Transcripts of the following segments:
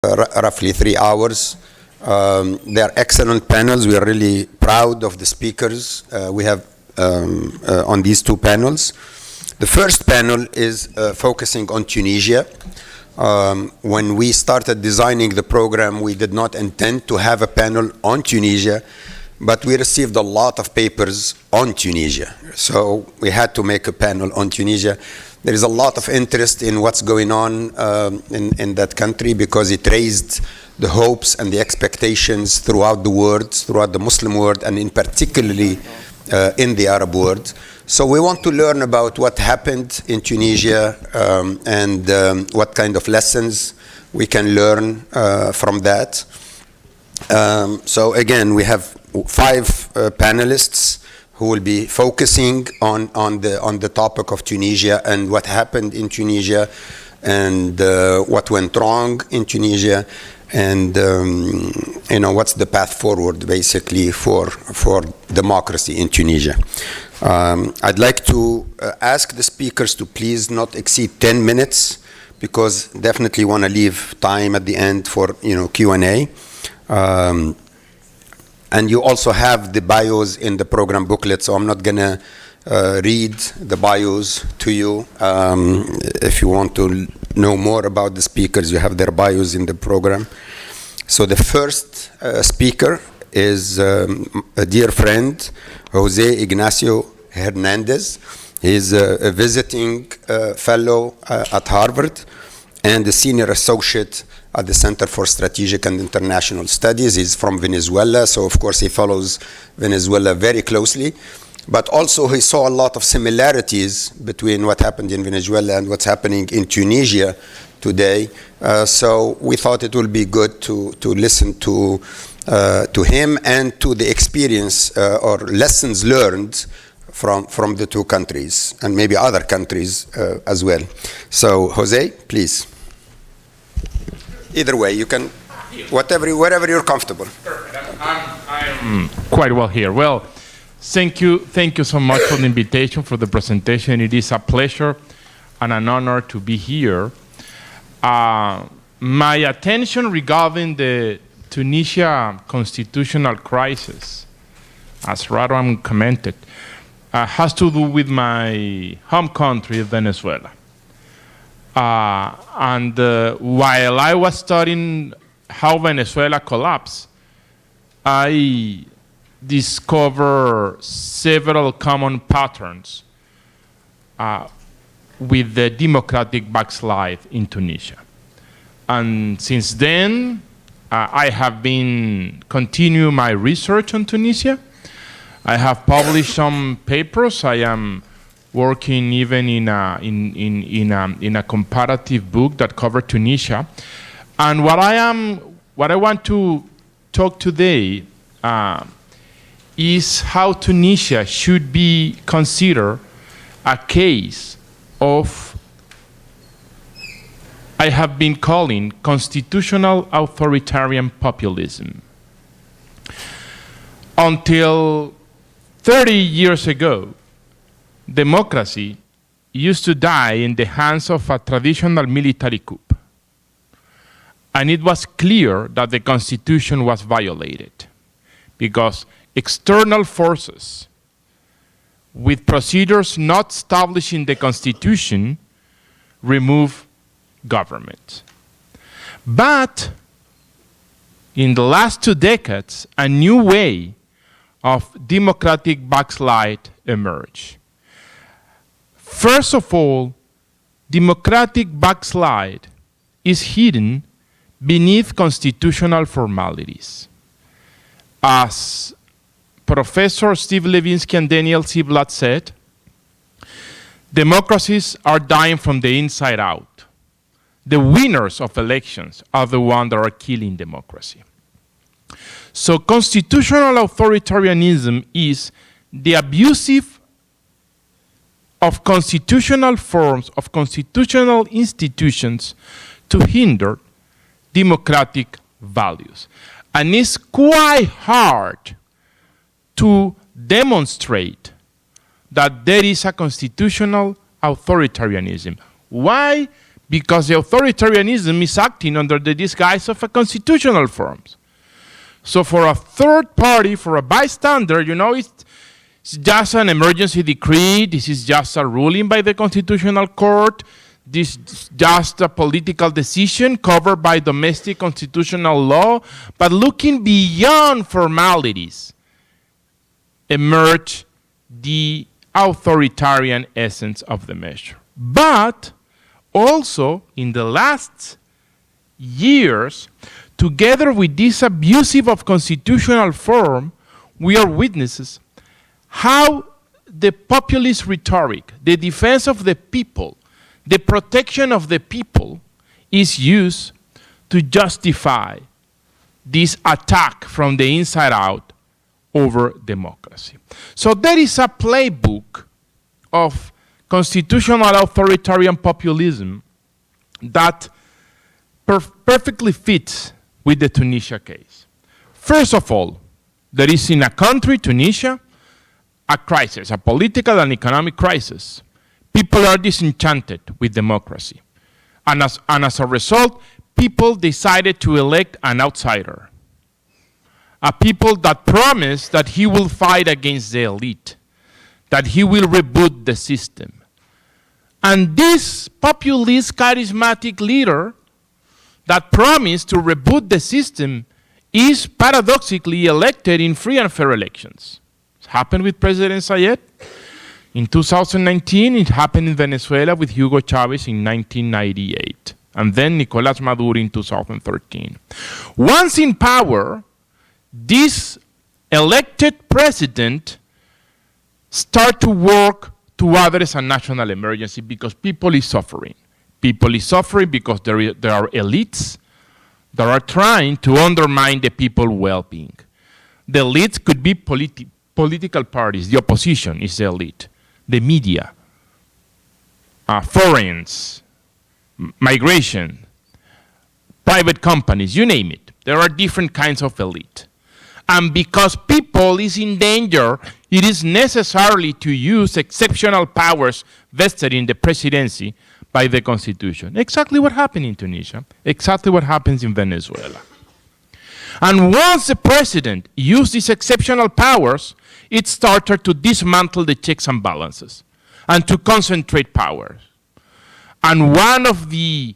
roughly 3 hours. They are excellent panels. We are really proud of the speakers we have on these two panels. The first panel is focusing on Tunisia. When we started designing the program, we did not intend to have a panel on Tunisia, but we received a lot of papers on Tunisia. So we had to make a panel on Tunisia. There is a lot of interest in what's going on in that country because it raised the hopes and the expectations throughout the world, throughout the Muslim world, and in particularly in the Arab world. So we want to learn about what happened in Tunisia and what kind of lessons we can learn from that. So again, we have 5 panelists who will be focusing on the topic of Tunisia and what happened in Tunisia and what went wrong in Tunisia and what's the path forward basically for democracy in Tunisia. I'd like to ask the speakers to please not exceed 10 minutes because definitely want to leave time at the end for Q&A. And you also have the bios in the program booklet, so I'm not going to read the bios to you. If you want to know more about the speakers, you have their bios in the program. So the first speaker is a dear friend, Jose Ignacio Hernandez. He's a visiting fellow at Harvard and a senior associate at the Center for Strategic and International Studies. He's from Venezuela, so of course he follows Venezuela very closely. But also he saw a lot of similarities between what happened in Venezuela and what's happening in Tunisia today. So we thought it would be good to listen to him and to the experience or lessons learned from the two countries and maybe other countries as well. So Jose, please. Either way, you can, wherever you're comfortable. Perfect. I'm quite well here. Well, thank you so much for the invitation, for the presentation. It is a pleasure and an honor to be here. My attention regarding the Tunisia constitutional crisis, as Radwan commented, has to do with my home country, Venezuela. And while I was studying how Venezuela collapsed, I discovered several common patterns with the democratic backslide in Tunisia. And since then, I have been continuing my research on Tunisia. I have published some papers. I am working even in a comparative book that covered Tunisia. And what I want to talk today is how Tunisia should be considered a case of, I have been calling, constitutional authoritarian populism. Until 30 years ago, democracy used to die in the hands of a traditional military coup. And it was clear that the constitution was violated because external forces with procedures not established in the constitution remove government. But in the last 2 decades, a new way of democratic backslide emerged. First of all, democratic backslide is hidden beneath constitutional formalities. As Professor Steve Levinsky and Daniel Ziblatt said, democracies are dying from the inside out. The winners of elections are the ones that are killing democracy. So constitutional authoritarianism is the abusive of constitutional forms, of constitutional institutions to hinder democratic values. And it's quite hard to demonstrate that there is a constitutional authoritarianism. Why? because the authoritarianism is acting under the disguise of a constitutional form. So for a third party, for a bystander, it's just an emergency decree. This is just a ruling by the Constitutional Court. This is just a political decision covered by domestic constitutional law. But looking beyond formalities, emerge the authoritarian essence of the measure. But also, in the last years, together with this abusive of constitutional form, we are witnesses how the populist rhetoric, the defense of the people, the protection of the people is used to justify this attack from the inside out over democracy. So there is a playbook of constitutional authoritarian populism that perfectly fits with the Tunisia case. First of all, there is in a country, Tunisia, a crisis, a political and economic crisis. People are disenchanted with democracy. And as a result, people decided to elect an outsider. A people that promised that he will fight against the elite, that he will reboot the system. And this populist, charismatic leader that promised to reboot the system is paradoxically elected in free and fair elections. It happened with President Sayed in 2019. It happened in Venezuela with Hugo Chavez in 1998. And then Nicolás Maduro in 2013. Once in power, this elected president start to work to address a national emergency because people is suffering. People is suffering because there are elites that are trying to undermine the people's well-being. The elites could be political parties. The opposition is the elite. The media, foreigners, migration, private companies, you name it. There are different kinds of elite. And because people is in danger, it is necessary to use exceptional powers vested in the presidency by the Constitution. Exactly what happened in Tunisia. Exactly what happens in Venezuela. And once the president used these exceptional powers, it started to dismantle the checks and balances and to concentrate powers. And one of the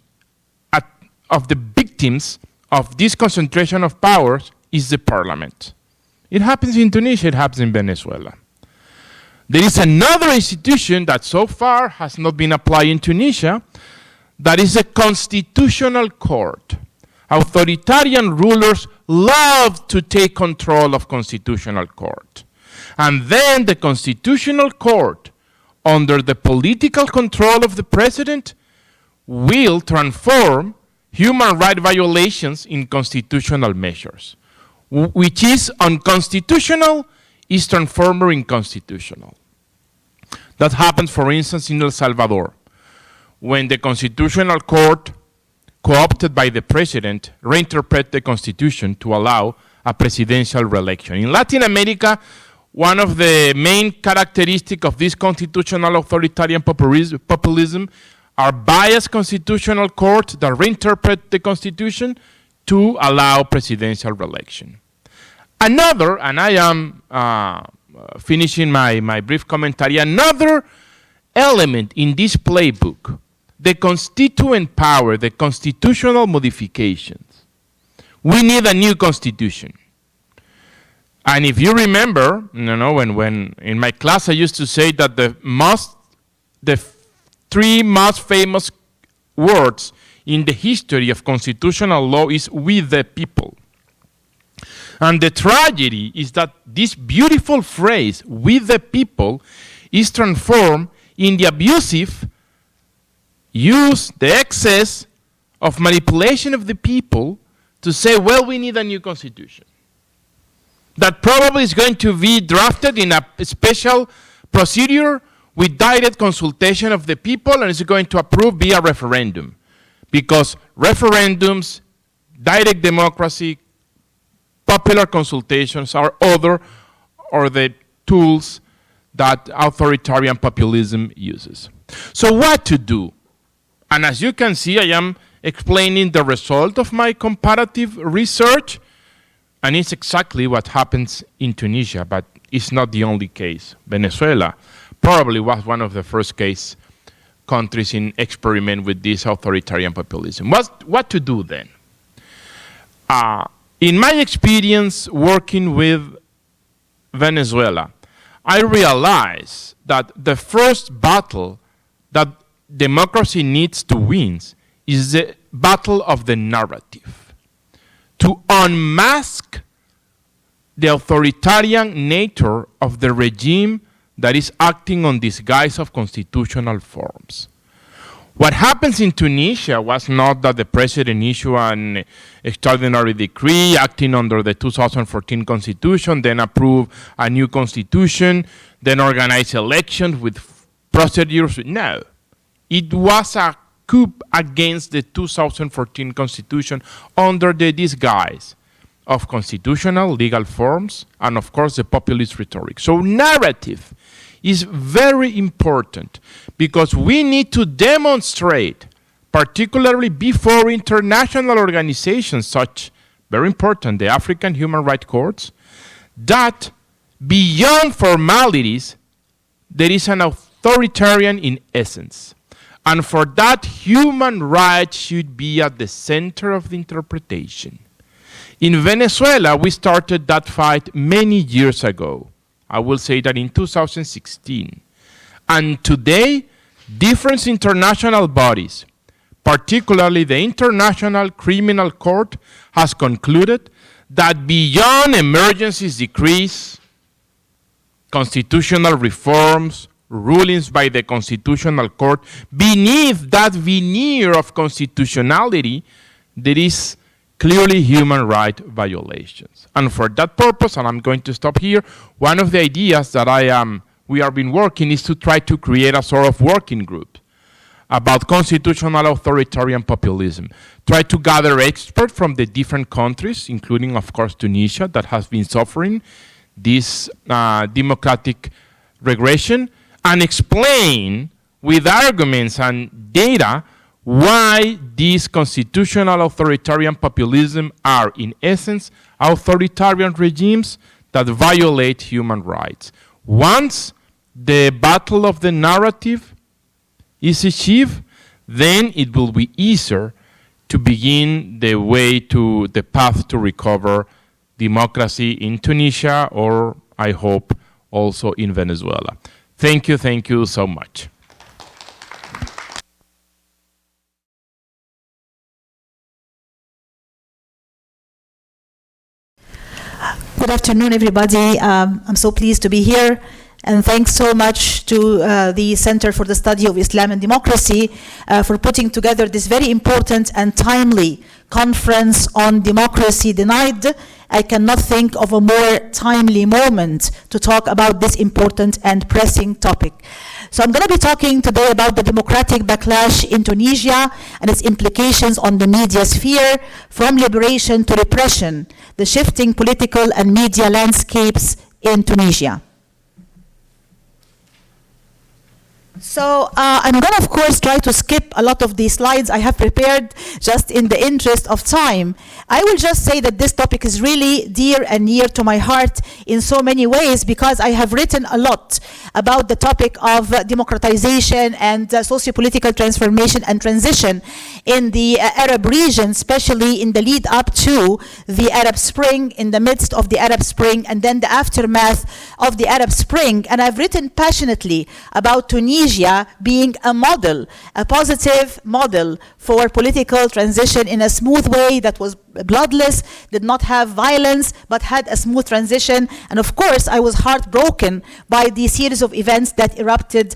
victims of this concentration of powers is the parliament. It happens in Tunisia, it happens in Venezuela. There is another institution that so far has not been applied in Tunisia, that is a constitutional court. Authoritarian rulers love to take control of constitutional court. And then the constitutional court, under the political control of the president, will transform human rights violations in constitutional measures, which is unconstitutional, is transformed in constitutional. That happens, for instance, in El Salvador, when the Constitutional Court, co-opted by the president, reinterpret the Constitution to allow a presidential re-election. In Latin America, one of the main characteristics of this constitutional authoritarian populism are biased constitutional courts that reinterpret the Constitution to allow presidential re-election. Another, and I am finishing my brief commentary, another element in this playbook, the constituent power, the constitutional modifications. We need a new constitution. And if you remember, when in my class I used to say that the three most famous words in the history of constitutional law is "with the people." And the tragedy is that this beautiful phrase, "with the people," is transformed in the abusive use, the excess of manipulation of the people to say, well, we need a new constitution. That probably is going to be drafted in a special procedure with direct consultation of the people, and it's going to approve via referendum. Because referendums, direct democracy, popular consultations are the tools that authoritarian populism uses. So what to do? And as you can see, I am explaining the result of my comparative research, and it's exactly what happens in Tunisia, but it's not the only case. Venezuela probably was one of the first countries in experiment with this authoritarian populism. What to do then? In my experience working with Venezuela, I realized that the first battle that democracy needs to win is the battle of the narrative. To unmask the authoritarian nature of the regime that is acting on this guise of constitutional forms. What happens in Tunisia was not that the president issued an extraordinary decree acting under the 2014 constitution, then approve a new constitution, then organize elections with procedures. No. It was a coup against the 2014 constitution under the disguise of constitutional legal forms and, of course, the populist rhetoric. So narrative is very important because we need to demonstrate, particularly before international organizations such, very important, the African Human Rights Courts, that beyond formalities, there is an authoritarian in essence. And for that, human rights should be at the center of the interpretation. In Venezuela, we started that fight many years ago. I will say that in 2016. And today, different international bodies, particularly the International Criminal Court, has concluded that beyond emergencies decrees, constitutional reforms, rulings by the Constitutional Court, beneath that veneer of constitutionality, there is clearly human rights violations. And for that purpose, and I'm going to stop here, one of the ideas that we have been working is to try to create a sort of working group about constitutional authoritarian populism. Try to gather experts from the different countries, including, of course, Tunisia, that has been suffering this democratic regression, and explain with arguments and data why these constitutional authoritarian populism are, in essence, authoritarian regimes that violate human rights. Once the battle of the narrative is achieved, then it will be easier to begin the way to the path to recover democracy in Tunisia, or I hope also in Venezuela. Thank you so much. Good afternoon, everybody. I'm so pleased to be here. And thanks so much to the Center for the Study of Islam and Democracy for putting together this very important and timely conference on democracy denied. I cannot think of a more timely moment to talk about this important and pressing topic. So I'm going to be talking today about the democratic backlash in Tunisia and its implications on the media sphere, from liberation to repression, the shifting political and media landscapes in Tunisia. So I'm going to, of course, try to skip a lot of these slides I have prepared just in the interest of time. I will just say that this topic is really dear and near to my heart in so many ways, because I have written a lot about the topic of democratization and socio-political transformation and transition in the Arab region, especially in the lead up to the Arab Spring, in the midst of the Arab Spring, and then the aftermath of the Arab Spring. And I've written passionately about Tunisia being a model, a positive model for political transition in a smooth way that was bloodless, did not have violence, but had a smooth transition. And of course, I was heartbroken by the series of events that erupted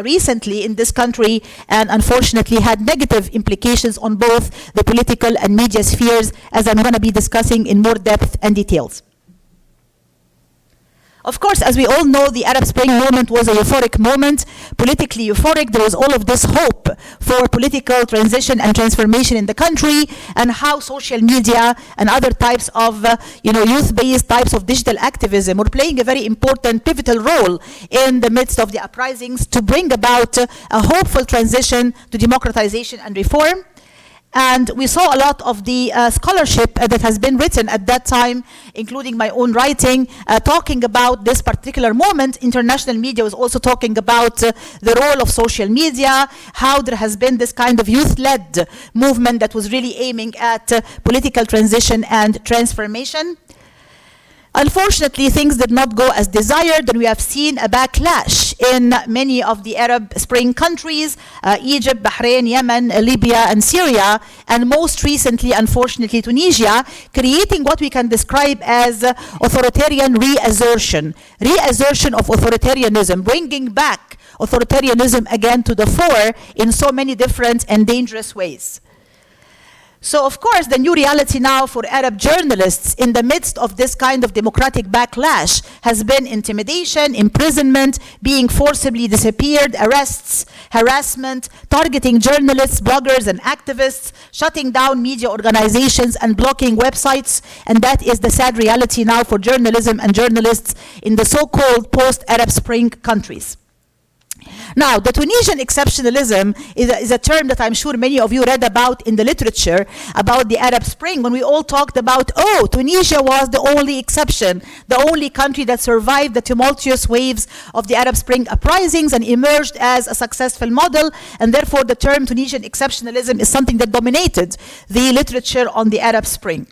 recently in this country, and unfortunately had negative implications on both the political and media spheres, as I'm going to be discussing in more depth and details. Of course, as we all know, the Arab Spring moment was a euphoric moment, politically euphoric. There was all of this hope for political transition and transformation in the country, and how social media and other types of youth-based types of digital activism were playing a very important, pivotal role in the midst of the uprisings to bring about a hopeful transition to democratization and reform. And we saw a lot of the scholarship that has been written at that time, including my own writing, talking about this particular moment. International media was also talking about the role of social media, how there has been this kind of youth-led movement that was really aiming at political transition and transformation. Unfortunately, things did not go as desired, and we have seen a backlash in many of the Arab Spring countries, Egypt, Bahrain, Yemen, Libya, and Syria, and most recently, unfortunately, Tunisia, creating what we can describe as authoritarian reassertion of authoritarianism, bringing back authoritarianism again to the fore in so many different and dangerous ways. So, of course, the new reality now for Arab journalists in the midst of this kind of democratic backlash has been intimidation, imprisonment, being forcibly disappeared, arrests, harassment, targeting journalists, bloggers, and activists, shutting down media organizations, and blocking websites. And that is the sad reality now for journalism and journalists in the so-called post-Arab Spring countries. Now, the Tunisian exceptionalism is a term that I'm sure many of you read about in the literature about the Arab Spring, when we all talked about, oh, Tunisia was the only exception, the only country that survived the tumultuous waves of the Arab Spring uprisings and emerged as a successful model, and therefore the term Tunisian exceptionalism is something that dominated the literature on the Arab Spring.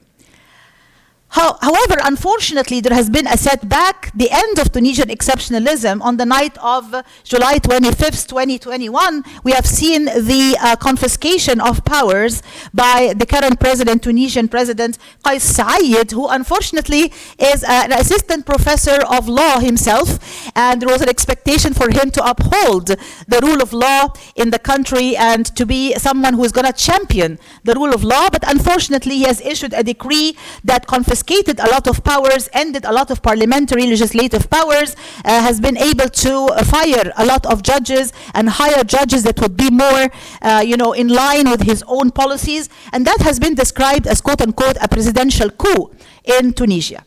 However, unfortunately, there has been a setback. The end of Tunisian exceptionalism on the night of July 25th, 2021, we have seen the confiscation of powers by the current president, Tunisian President Kais Saied, who unfortunately is an assistant professor of law himself, and there was an expectation for him to uphold the rule of law in the country and to be someone who is going to champion the rule of law. But unfortunately, he has issued a decree that confiscated a lot of powers, ended a lot of parliamentary legislative powers, has been able to fire a lot of judges and hire judges that would be more, in line with his own policies. And that has been described as, quote unquote, a presidential coup in Tunisia.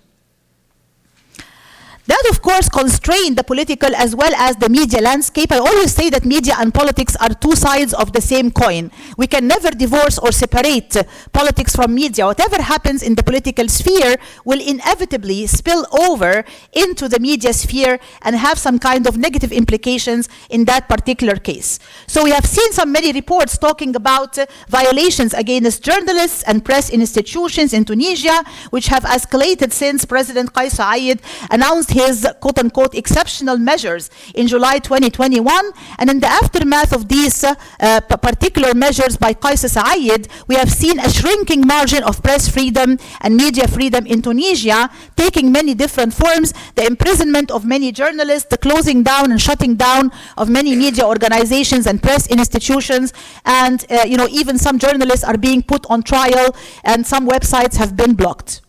That, of course, constrained the political as well as the media landscape. I always say that media and politics are two sides of the same coin. We can never divorce or separate politics from media. Whatever happens in the political sphere will inevitably spill over into the media sphere and have some kind of negative implications in that particular case. So we have seen many reports talking about violations against journalists and press institutions in Tunisia, which have escalated since President Kais Saied announced his quote-unquote exceptional measures in July 2021. And in the aftermath of these particular measures by Kais Saied, we have seen a shrinking margin of press freedom and media freedom in Tunisia, taking many different forms: the imprisonment of many journalists, the closing down and shutting down of many media organizations and press institutions, and even some journalists are being put on trial and some websites have been blocked.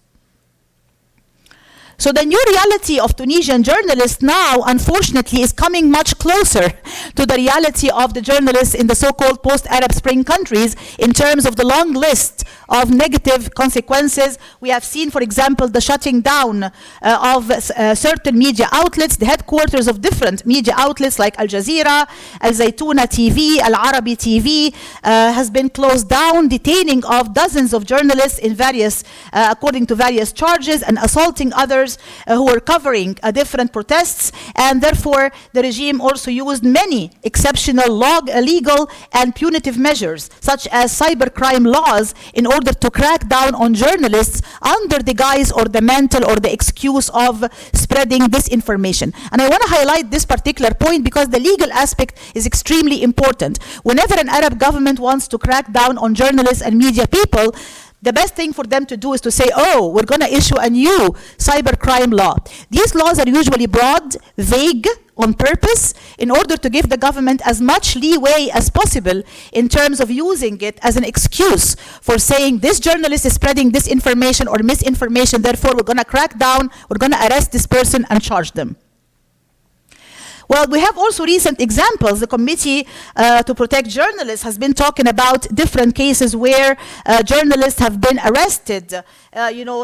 So the new reality of Tunisian journalists now, unfortunately, is coming much closer to the reality of the journalists in the so-called post-Arab Spring countries in terms of the long list of negative consequences. We have seen, for example, the shutting down of certain media outlets, the headquarters of different media outlets like Al Jazeera, Al Zaytuna TV, Al Arabi TV has been closed down, detaining of dozens of journalists in various, according to various charges, and assaulting others who were covering different protests. And therefore, the regime also used many exceptional legal and punitive measures, such as cybercrime laws, in order to crack down on journalists under the guise or the mantle or the excuse of spreading disinformation. And I want to highlight this particular point because the legal aspect is extremely important. Whenever an Arab government wants to crack down on journalists and media people, the best thing for them to do is to say, oh, we're going to issue a new cybercrime law. These laws are usually broad, vague, on purpose in order to give the government as much leeway as possible in terms of using it as an excuse for saying this journalist is spreading disinformation or misinformation, therefore we're going to crack down, we're going to arrest this person and charge them. Well, we have also recent examples. The Committee to Protect Journalists has been talking about different cases where journalists have been arrested.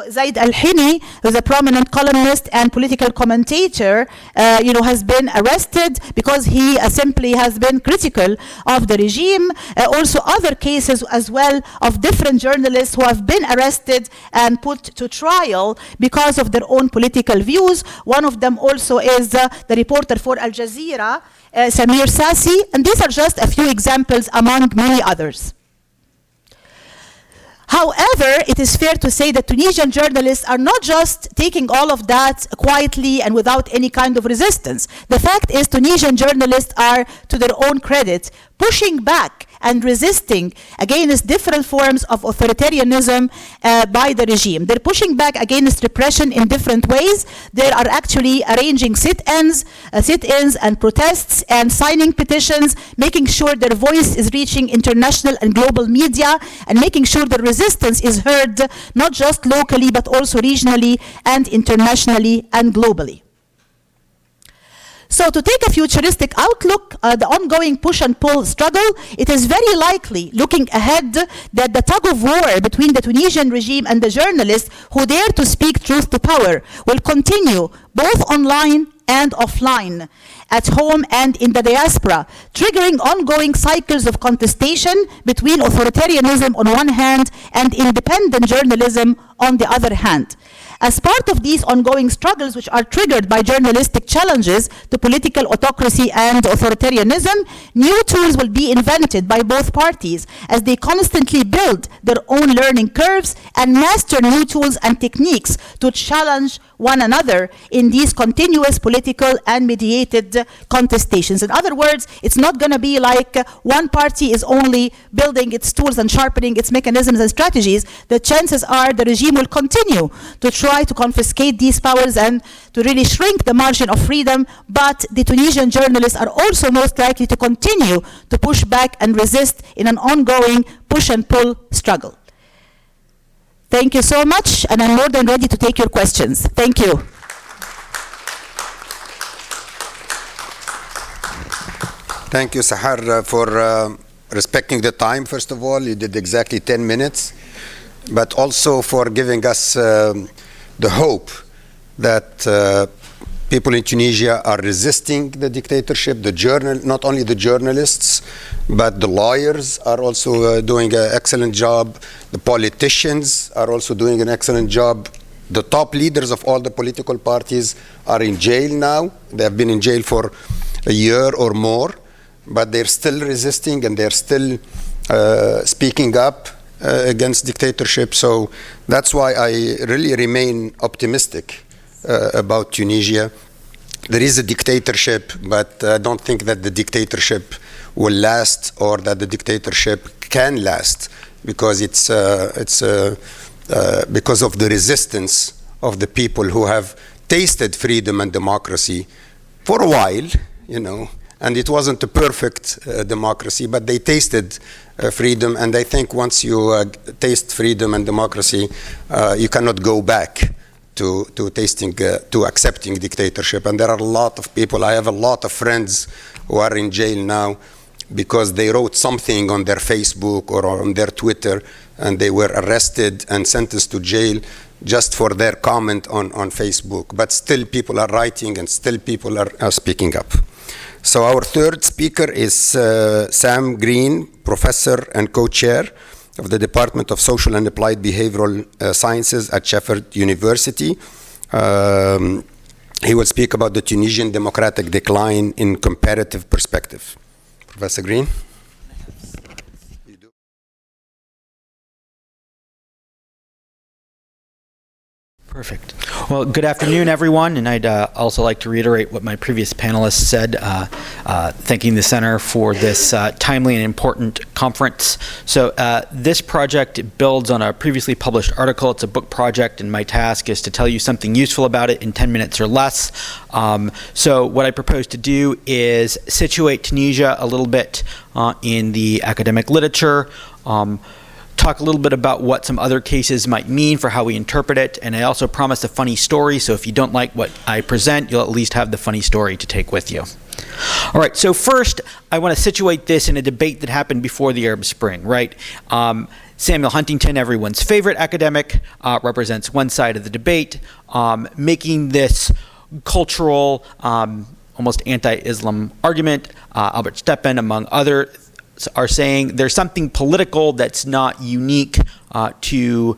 Zaid Al-Hini, who's a prominent columnist and political commentator, has been arrested because he simply has been critical of the regime. Also other cases as well of different journalists who have been arrested and put to trial because of their own political views. One of them also is the reporter for Al Jazeera, Samir Sassi, and these are just a few examples among many others. However, it is fair to say that Tunisian journalists are not just taking all of that quietly and without any kind of resistance. The fact is, Tunisian journalists are, to their own credit, pushing back and resisting against different forms of authoritarianism by the regime. They're pushing back against repression in different ways. They are actually arranging sit-ins and protests and signing petitions, making sure their voice is reaching international and global media, and making sure the resistance is heard not just locally but also regionally and internationally and globally. So to take a futuristic outlook, the ongoing push and pull struggle, it is very likely, looking ahead, that the tug of war between the Tunisian regime and the journalists who dare to speak truth to power will continue both online and offline, at home and in the diaspora, triggering ongoing cycles of contestation between authoritarianism on one hand and independent journalism on the other hand. As part of these ongoing struggles, which are triggered by journalistic challenges to political autocracy and authoritarianism, new tools will be invented by both parties as they constantly build their own learning curves and master new tools and techniques to challenge one another in these continuous political and mediated contestations. In other words, it's not going to be like one party is only building its tools and sharpening its mechanisms and strategies. The chances are the regime will continue to try to confiscate these powers and to really shrink the margin of freedom, but the Tunisian journalists are also most likely to continue to push back and resist in an ongoing push and pull struggle. Thank you so much, and I'm more than ready to take your questions. Thank you. Thank you, Sahar, for respecting the time, first of all. You did exactly 10 minutes, but also for giving us the hope that people in Tunisia are resisting the dictatorship. Not only the journalists, but the lawyers are also doing an excellent job. The politicians are also doing an excellent job. The top leaders of all the political parties are in jail now. They have been in jail for a year or more, but they're still resisting and they're still speaking up against dictatorship. So that's why I really remain optimistic about Tunisia. There is a dictatorship, but I don't think that the dictatorship will last or that the dictatorship can last, because it's because of the resistance of the people who have tasted freedom and democracy for a while, and it wasn't a perfect democracy, but they tasted freedom, and I think once you taste freedom and democracy, you cannot go back to accepting dictatorship. And there are a lot of people. I have a lot of friends who are in jail now because they wrote something on their Facebook or on their Twitter, and they were arrested and sentenced to jail just for their comment on Facebook. But still people are writing and still people are speaking up. So our third speaker is Sam Green, professor and co-chair of the Department of Social and Applied Behavioral Sciences at Sheffield University. He will speak about the Tunisian democratic decline in comparative perspective. Professor Green. Perfect. Well, good afternoon, everyone, and I'd also like to reiterate what my previous panelists said, thanking the Center for this timely and important conference. So this project builds on a previously published article. It's a book project, and my task is to tell you something useful about it in 10 minutes or less. So what I propose to do is situate Tunisia a little bit in the academic literature, talk a little bit about what some other cases might mean for how we interpret it, and I also promise a funny story, so if you don't like what I present, you'll at least have the funny story to take with you. All right, so first, I want to situate this in a debate that happened before the Arab Spring, right? Samuel Huntington, everyone's favorite academic, represents one side of the debate, making this cultural, almost anti-Islam argument. Albert Steppen, among others, are saying there's something political that's not unique to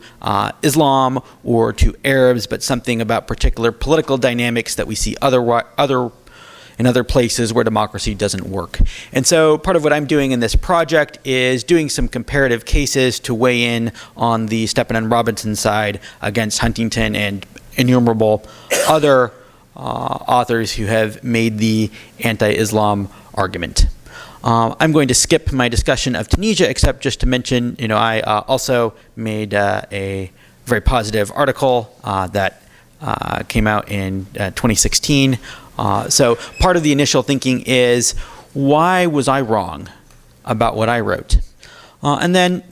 Islam or to Arabs, but something about particular political dynamics that we see in other places where democracy doesn't work. And so part of what I'm doing in this project is doing some comparative cases to weigh in on the Steppen and Robinson side against Huntington and innumerable other authors who have made the anti-Islam argument. I'm going to skip my discussion of Tunisia, except just to mention, I also made a very positive article that came out in 2016. So part of the initial thinking is, why was I wrong about what I wrote? And then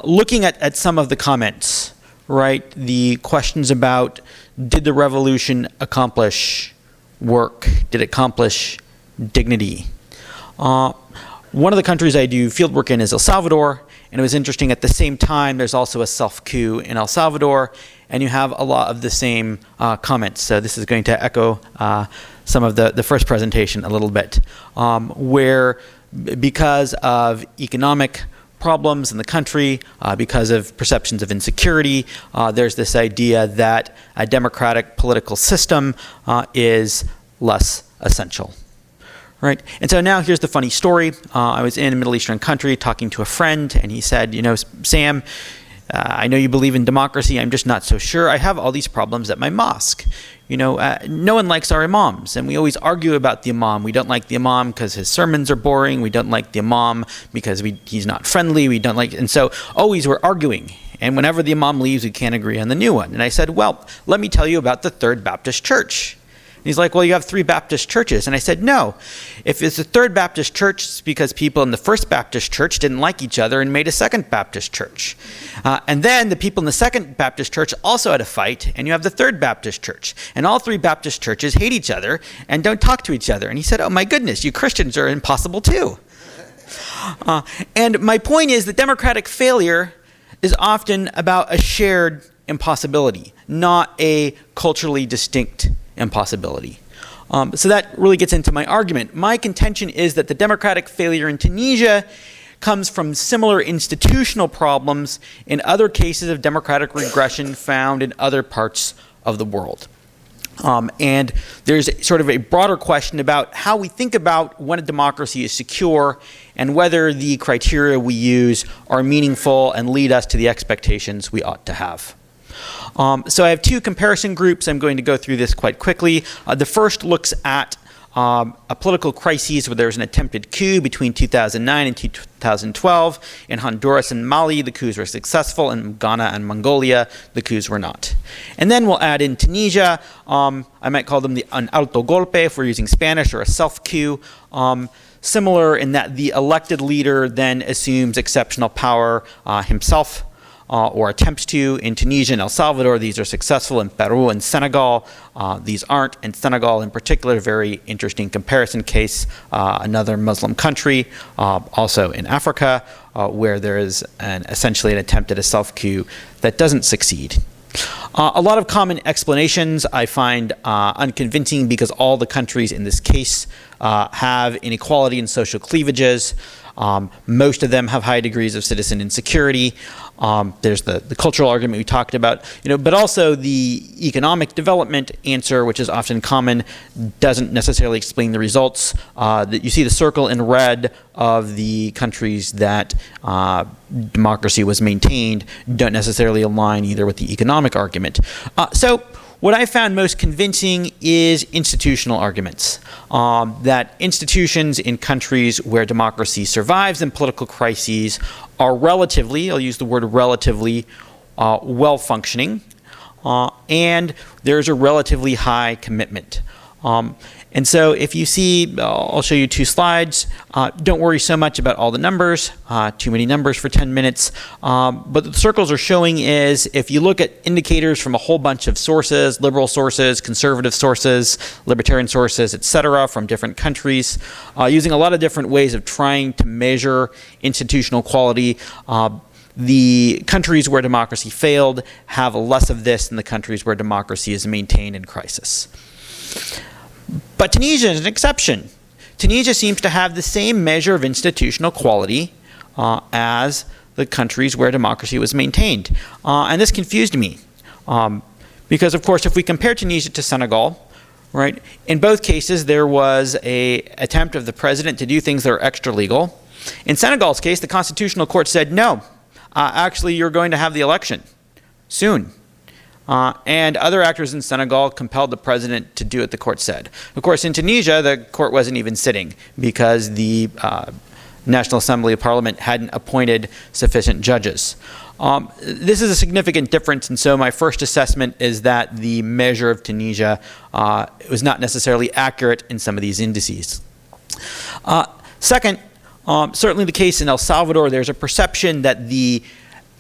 looking at some of the comments, right? The questions about, did the revolution accomplish work? Did it accomplish dignity? One of the countries I do fieldwork in is El Salvador, and it was interesting, at the same time there's also a self-coup in El Salvador, and you have a lot of the same comments. So this is going to echo some of the first presentation a little bit, where because of economic problems in the country, because of perceptions of insecurity, there's this idea that a democratic political system is less essential. Right, and so now here's the funny story. I was in a Middle Eastern country talking to a friend, and he said, Sam, I know you believe in democracy, I'm just not so sure. I have all these problems at my mosque. No one likes our imams, and we always argue about the imam. We don't like the imam because his sermons are boring. We don't like the imam because he's not friendly. And so always we're arguing. And whenever the imam leaves, we can't agree on the new one. And I said, well, let me tell you about the Third Baptist Church. And he's like, well, you have 3 Baptist churches. And I said, no. If it's a Third Baptist Church, it's because people in the First Baptist Church didn't like each other and made a Second Baptist Church. And then the people in the Second Baptist Church also had a fight, and you have the Third Baptist Church. And all 3 Baptist churches hate each other and don't talk to each other. And he said, oh, my goodness, you Christians are impossible too. And my point is that democratic failure is often about a shared impossibility, not a culturally distinct impossibility. So that really gets into my argument. My contention is that the democratic failure in Tunisia comes from similar institutional problems in other cases of democratic regression found in other parts of the world. And there's sort of a broader question about how we think about when a democracy is secure and whether the criteria we use are meaningful and lead us to the expectations we ought to have. So I have 2 comparison groups. I'm going to go through this quite quickly. The first looks at a political crisis where there was an attempted coup between 2009 and 2012. In Honduras and Mali, the coups were successful. In Ghana and Mongolia, the coups were not. And then we'll add in Tunisia. I might call them an alto golpe if we're using Spanish, or a self-coup. Similar in that the elected leader then assumes exceptional power himself, or attempts to. In Tunisia and El Salvador, these are successful. In Peru and Senegal, these aren't. In Senegal in particular, very interesting comparison case, another Muslim country, also in Africa, where there is essentially an attempt at a self-coup that doesn't succeed. A lot of common explanations I find unconvincing, because all the countries in this case have inequality and social cleavages. Most of them have high degrees of citizen insecurity. There's the cultural argument we talked about, but also the economic development answer, which is often common, doesn't necessarily explain the results. That you see the circle in red of the countries that democracy was maintained don't necessarily align either with the economic argument. So what I found most convincing is institutional arguments. That institutions in countries where democracy survives in political crises are relatively, I'll use the word relatively, well-functioning, and there's a relatively high commitment. And so if you see, I'll show you two slides. Don't worry so much about all the numbers, too many numbers for 10 minutes. But the circles are showing is if you look at indicators from a whole bunch of sources, liberal sources, conservative sources, libertarian sources, etc., from different countries, using a lot of different ways of trying to measure institutional quality, the countries where democracy failed have less of this than the countries where democracy is maintained in crisis. But Tunisia is an exception. Tunisia seems to have the same measure of institutional quality as the countries where democracy was maintained. And this confused me. Because, of course, if we compare Tunisia to Senegal, right, in both cases there was an attempt of the president to do things that are extra legal. In Senegal's case, the Constitutional Court said, no, actually you're going to have the election soon. And other actors in Senegal compelled the president to do what the court said. Of course, in Tunisia, the court wasn't even sitting because the National Assembly of Parliament hadn't appointed sufficient judges. This is a significant difference, and so my first assessment is that the measure of Tunisia was not necessarily accurate in some of these indices. Second, certainly the case in El Salvador, there's a perception that the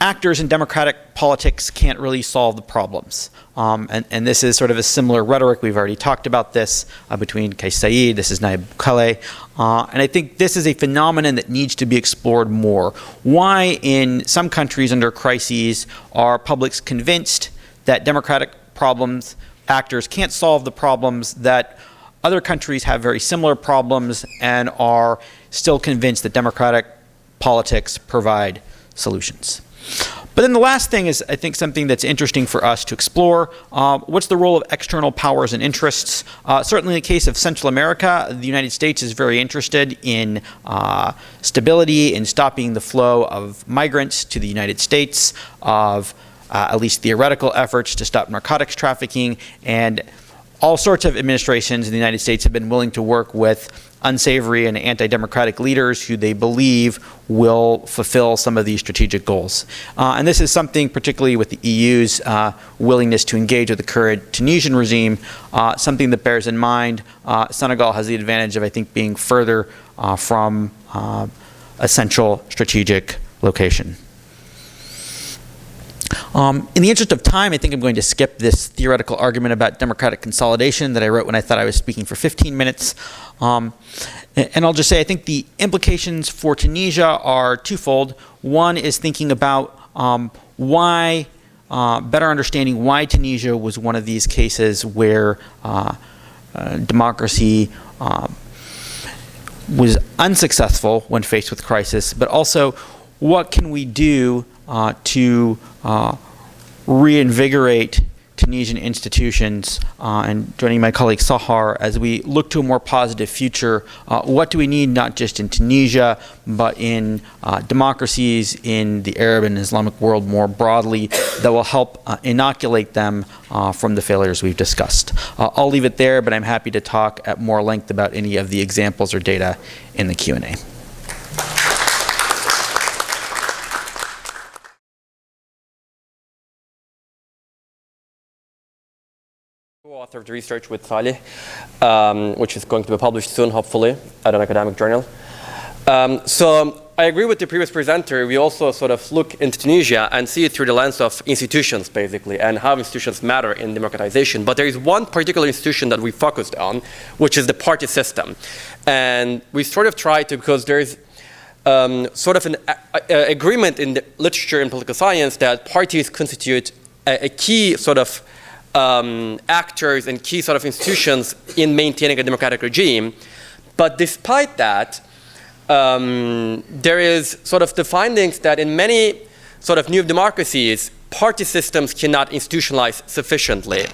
actors in democratic politics can't really solve the problems. And this is sort of a similar rhetoric. We've already talked about this between CSID, this is Nayib Bukele. And I think this is a phenomenon that needs to be explored more. Why in some countries under crises are publics convinced that democratic actors can't solve the problems that other countries have very similar problems and are still convinced that democratic politics provide solutions. But then the last thing is, I think, something that's interesting for us to explore. What's the role of external powers and interests? Certainly in the case of Central America, the United States is very interested in stability, in stopping the flow of migrants to the United States, of at least theoretical efforts to stop narcotics trafficking, and all sorts of administrations in the United States have been willing to work with unsavory and anti-democratic leaders who they believe will fulfill some of these strategic goals. And this is something, particularly with the EU's willingness to engage with the current Tunisian regime, something that bears in mind. Senegal has the advantage of, I think, being further from a central strategic location. In the interest of time, I think I'm going to skip this theoretical argument about democratic consolidation that I wrote when I thought I was speaking for 15 minutes. And I'll just say I think the implications for Tunisia are twofold. One is thinking about better understanding why Tunisia was one of these cases where democracy was unsuccessful when faced with crisis, but also what can we do to reinvigorate Tunisian institutions, and joining my colleague Sahar, as we look to a more positive future, what do we need not just in Tunisia, but in democracies in the Arab and Islamic world more broadly that will help inoculate them from the failures we've discussed. I'll leave it there, but I'm happy to talk at more length about any of the examples or data in the Q&A. Co-author of the research with Salih, which is going to be published soon, hopefully, at an academic journal. So I agree with the previous presenter. We also sort of look into Tunisia and see it through the lens of institutions, basically, and how institutions matter in democratization. But there is one particular institution that we focused on, which is the party system. And we sort of try to, because there is sort of an agreement in the literature in political science that parties constitute a key sort of actors and key sort of institutions in maintaining a democratic regime. But despite that, there is sort of the findings that in many sort of new democracies, party systems cannot institutionalize sufficiently.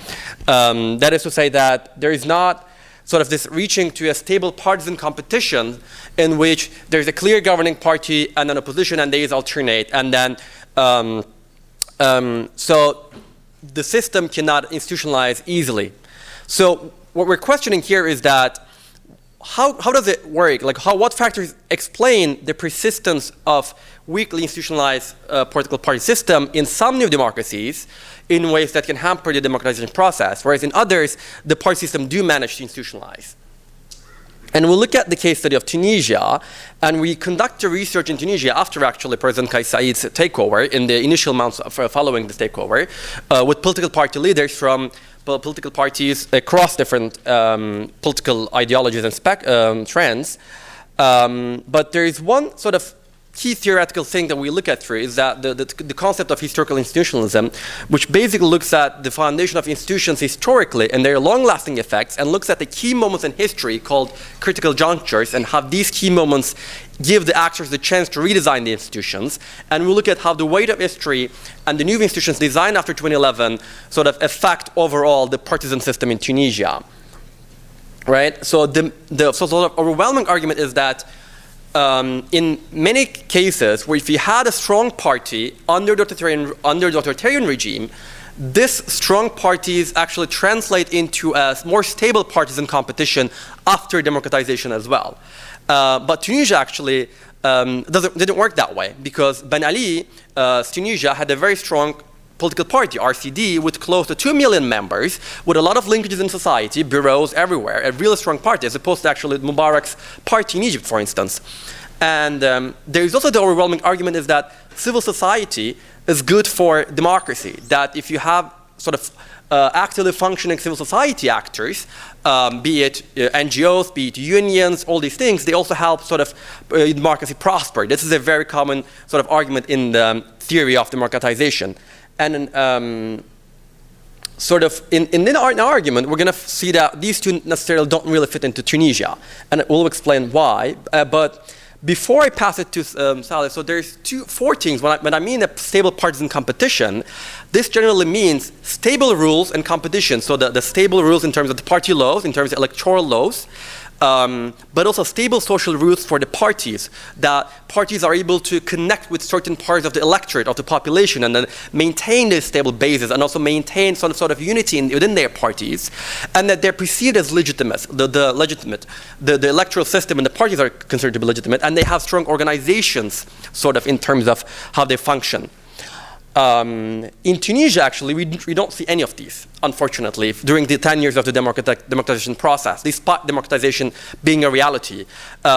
That is to say that there is not sort of this reaching to a stable partisan competition in which there's a clear governing party and an opposition and these alternate. And then, so the system cannot institutionalize easily. So what we're questioning here is that how does it work? Like what factors explain the persistence of weakly institutionalized political party system in some new democracies in ways that can hamper the democratization process, whereas in others, the party system do manage to institutionalize. And we'll look at the case study of Tunisia, and we conduct the research in Tunisia after actually President Kais Said's takeover, in the initial months following the takeover, with political party leaders from political parties across different political ideologies and trends. But there is one sort of key theoretical thing that we look at through is that the concept of historical institutionalism, which basically looks at the foundation of institutions historically and their long-lasting effects, and looks at the key moments in history called critical junctures, and how these key moments give the actors the chance to redesign the institutions. And we look at how the weight of history and the new institutions designed after 2011 sort of affect overall the partisan system in Tunisia. Right? So the sort of overwhelming argument is that in many cases, where if you had a strong party under the authoritarian regime, this strong parties actually translate into a more stable partisan competition after democratization as well. But Tunisia actually didn't work that way, because Ben Ali, Tunisia, had a very strong political party, RCD, with close to 2 million members, with a lot of linkages in society, bureaus everywhere, a really strong party, as opposed to actually Mubarak's party in Egypt, for instance. And there is also the overwhelming argument is that civil society is good for democracy, that if you have sort of actively functioning civil society actors, be it NGOs, be it unions, all these things, they also help sort of democracy prosper. This is a very common sort of argument in the theory of democratization. And sort of in our argument, we're going to see that these two necessarily don't really fit into Tunisia, and we'll explain why. But before I pass it to Saleh, so there's four things. When I mean a stable partisan competition, this generally means stable rules and competition. So the stable rules in terms of the party laws, in terms of electoral laws, but also stable social rules for the parties, that parties are able to connect with certain parts of the electorate, of the population, and then maintain this stable basis, and also maintain some sort of unity within their parties, and that they're perceived as legitimate. The electoral system and the parties are considered to be legitimate, and they have strong organizations, sort of in terms of how they function. In Tunisia, actually, we don't see any of these, unfortunately, during the 10 years of the democratization process, despite democratization being a reality,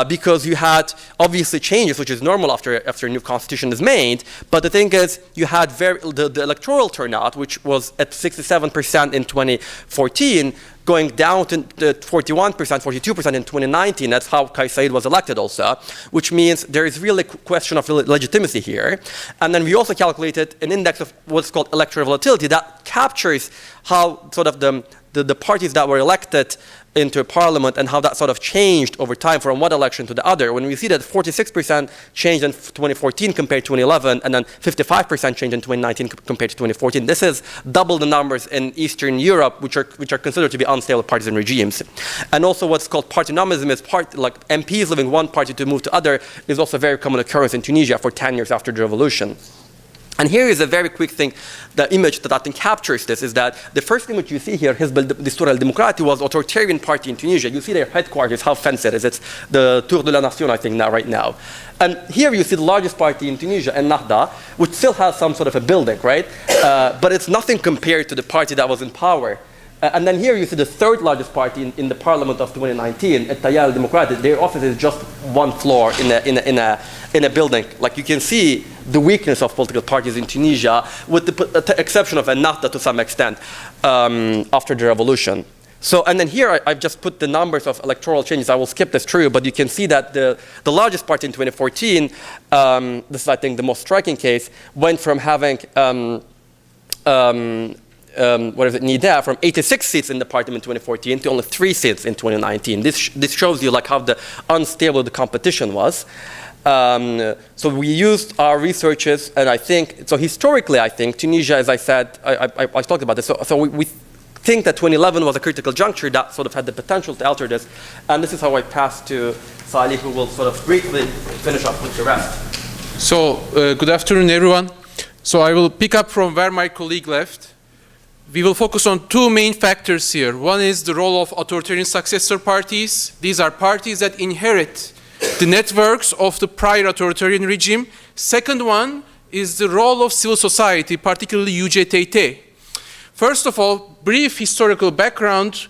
because you had obviously changes, which is normal after a new constitution is made, but the thing is, you had the electoral turnout, which was at 67% in 2014, going down to 41%, 42% in 2019. That's how Kais Said was elected also, which means there is really a question of legitimacy here. And then we also calculated an index of what's called electoral volatility that captures how sort of the parties that were elected into parliament and how that sort of changed over time from one election to the other. When we see that 46% changed in 2014 compared to 2011, and then 55% changed in 2019 compared to 2014, this is double the numbers in Eastern Europe, which are considered to be unstable partisan regimes. And also what's called party nomadism is like MPs leaving one party to move to other is also a very common occurrence in Tunisia for 10 years after the revolution. And here is a very quick thing, the image that I think captures this is that the first image you see here, Hizb al-Distur al-Demokrati, was authoritarian party in Tunisia. You see their headquarters, how fenced it is. It's the Tour de la Nation, I think, right now. And here you see the largest party in Tunisia, Ennahda, which still has some sort of a building, right? But it's nothing compared to the party that was in power. And then here you see the third largest party in the parliament of 2019, Tayar al-Demokrati. Their office is just one floor in a building. Like you can see the weakness of political parties in Tunisia, with the exception of Ennahda to some extent after the revolution. So, and then here I've just put the numbers of electoral changes. I will skip this through, but you can see that the largest party in 2014, this is I think the most striking case, went from having Nida, from 86 seats in the parliament in 2014 to only 3 seats in 2019. This shows you like how unstable the competition was. So we used our researches, and I think, so historically I think Tunisia, as I said, I talked about this, so we think that 2011 was a critical juncture that sort of had the potential to alter this, and this is how I pass to Salih, who will sort of briefly finish up with the rest. So, good afternoon everyone. So I will pick up from where my colleague left. we will focus on two main factors here. One is the role of authoritarian successor parties. These are parties that inherit the networks of the prior authoritarian regime. Second one is the role of civil society, particularly UJTT. First of all, brief historical background.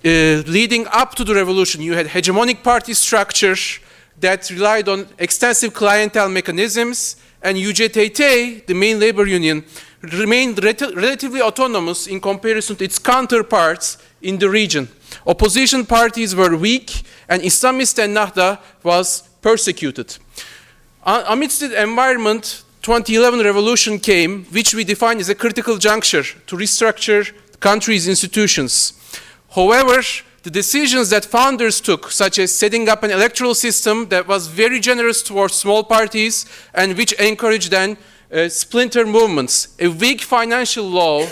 Leading up to the revolution, you had hegemonic party structures that relied on extensive clientele mechanisms, and UJTT, the main labor union, remained relatively autonomous in comparison to its counterparts in the region. Opposition parties were weak, and Islamist Ennahda was persecuted. Amidst the environment, 2011 revolution came, which we define as a critical juncture to restructure the country's institutions. However, the decisions that founders took, such as setting up an electoral system that was very generous towards small parties and which encouraged then splinter movements, a weak financial law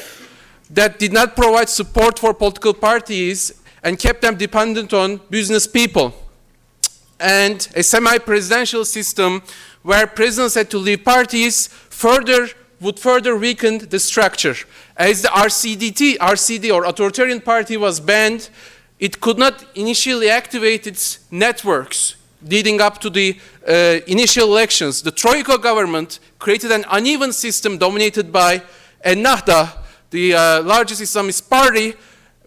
that did not provide support for political parties and kept them dependent on business people, and a semi-presidential system where presidents had to leave parties would further weaken the structure. As the RCD or authoritarian party was banned, it could not initially activate its networks leading up to the initial elections. The Troika government created an uneven system dominated by Ennahda, the largest Islamist party,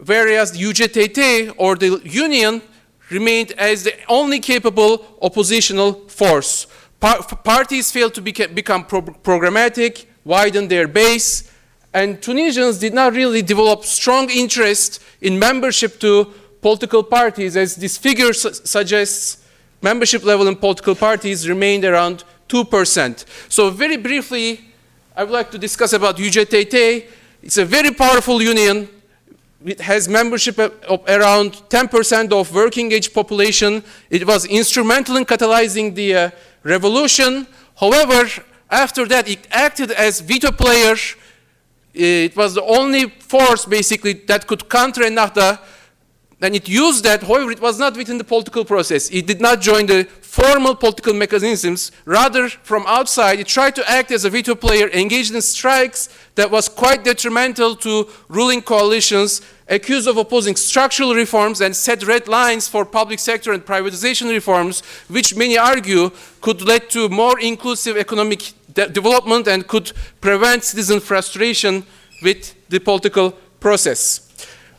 whereas the UJTT or the union remained as the only capable oppositional force. Parties failed to become programmatic, widen their base, and Tunisians did not really develop strong interest in membership to political parties, as this figure suggests. Membership level in political parties remained around 2%. So very briefly, I would like to discuss about UJTT. It's a very powerful union. It has membership of around 10% of working age population. It was instrumental in catalyzing the revolution. However, after that, it acted as veto player. It was the only force, basically, that could counter Ennahda, and it used that. However, it was not within the political process. It did not join the formal political mechanisms. Rather, from outside, it tried to act as a veto player, engaged in strikes that was quite detrimental to ruling coalitions, accused of opposing structural reforms, and set red lines for public sector and privatization reforms, which many argue could lead to more inclusive economic development and could prevent citizen frustration with the political process.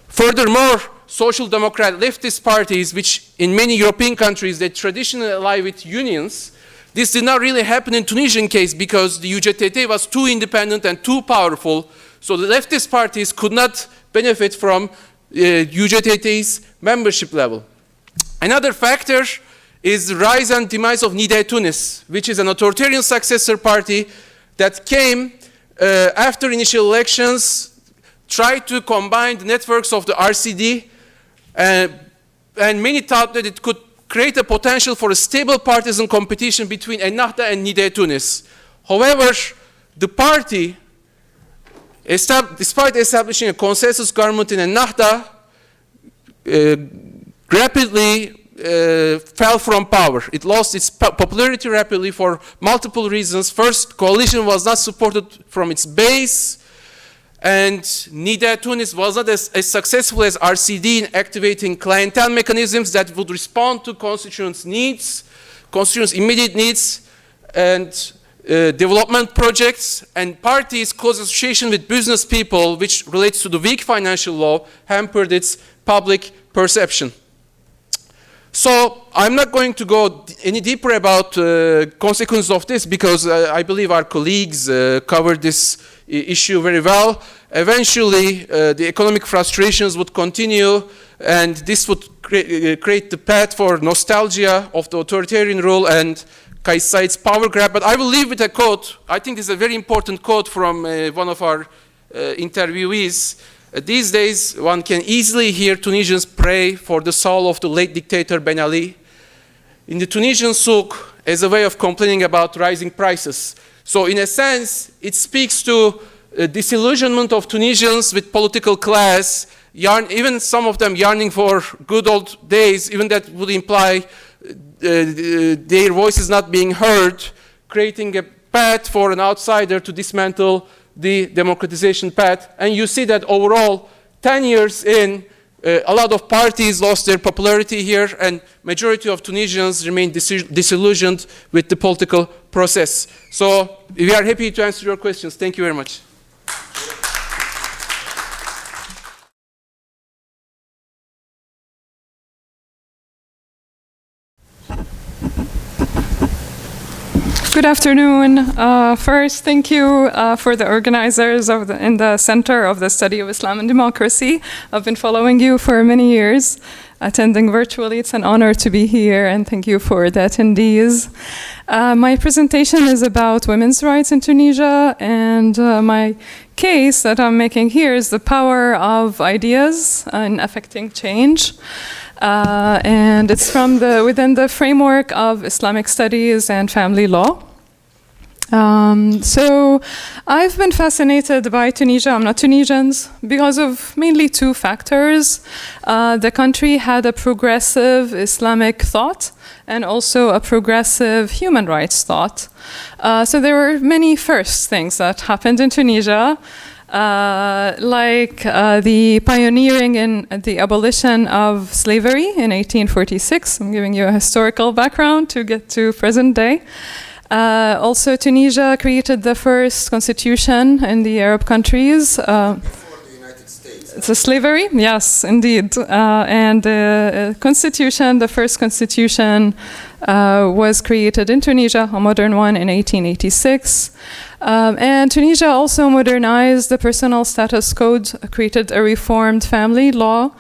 Furthermore, social democrat leftist parties, which in many European countries they traditionally ally with unions, this did not really happen in Tunisian case because the UJTT was too independent and too powerful, so the leftist parties could not benefit from UJTT's membership level. Another factor is the rise and demise of Nida Tunis, which is an authoritarian successor party that came after initial elections, tried to combine the networks of the RCD, and many thought that it could create a potential for a stable partisan competition between Ennahda and Nida Tunis. However, the party, despite establishing a consensus government in Ennahda, rapidly fell from power. It lost its popularity rapidly for multiple reasons. First, coalition was not supported from its base, and Nida Tunis was not as successful as RCD in activating clientele mechanisms that would respond to constituents' needs, constituents' immediate needs, and development projects, and parties' close association with business people, which relates to the weak financial law, hampered its public perception. So I'm not going to go any deeper about consequences of this because I believe our colleagues covered this issue very well. Eventually, the economic frustrations would continue, and this would create the path for nostalgia of the authoritarian rule and Kais Said's power grab. But I will leave with a quote. I think this is a very important quote from one of our interviewees. These days, one can easily hear Tunisians pray for the soul of the late dictator Ben Ali in the Tunisian souk as a way of complaining about rising prices. So in a sense, it speaks to disillusionment of Tunisians with political class, even some of them yearning for good old days, even that would imply their voices not being heard, creating a path for an outsider to dismantle the democratization path. And you see that overall, 10 years in, a lot of parties lost their popularity here, and majority of Tunisians remain disillusioned with the political process. So we are happy to answer your questions. Thank you very much. Good afternoon. First, thank you for the organizers in the Center of the Study of Islam and Democracy. I've been following you for many years, attending virtually. It's an honor to be here, and thank you for the attendees. My presentation is about women's rights in Tunisia, and my case that I'm making here is the power of ideas in affecting change. And it's from within the framework of Islamic studies and family law. So I've been fascinated by Tunisia, I'm not Tunisian, because of mainly two factors. The country had a progressive Islamic thought and also a progressive human rights thought. So there were many first things that happened in Tunisia. Like the pioneering in the abolition of slavery in 1846. I'm giving you a historical background to get to present day. Also, Tunisia created the first constitution in the Arab countries. Before the United States. It's a slavery? Yes, indeed. And the constitution, the first constitution, was created in Tunisia, a modern one, in 1886. And Tunisia also modernized the personal status code, created a reformed family law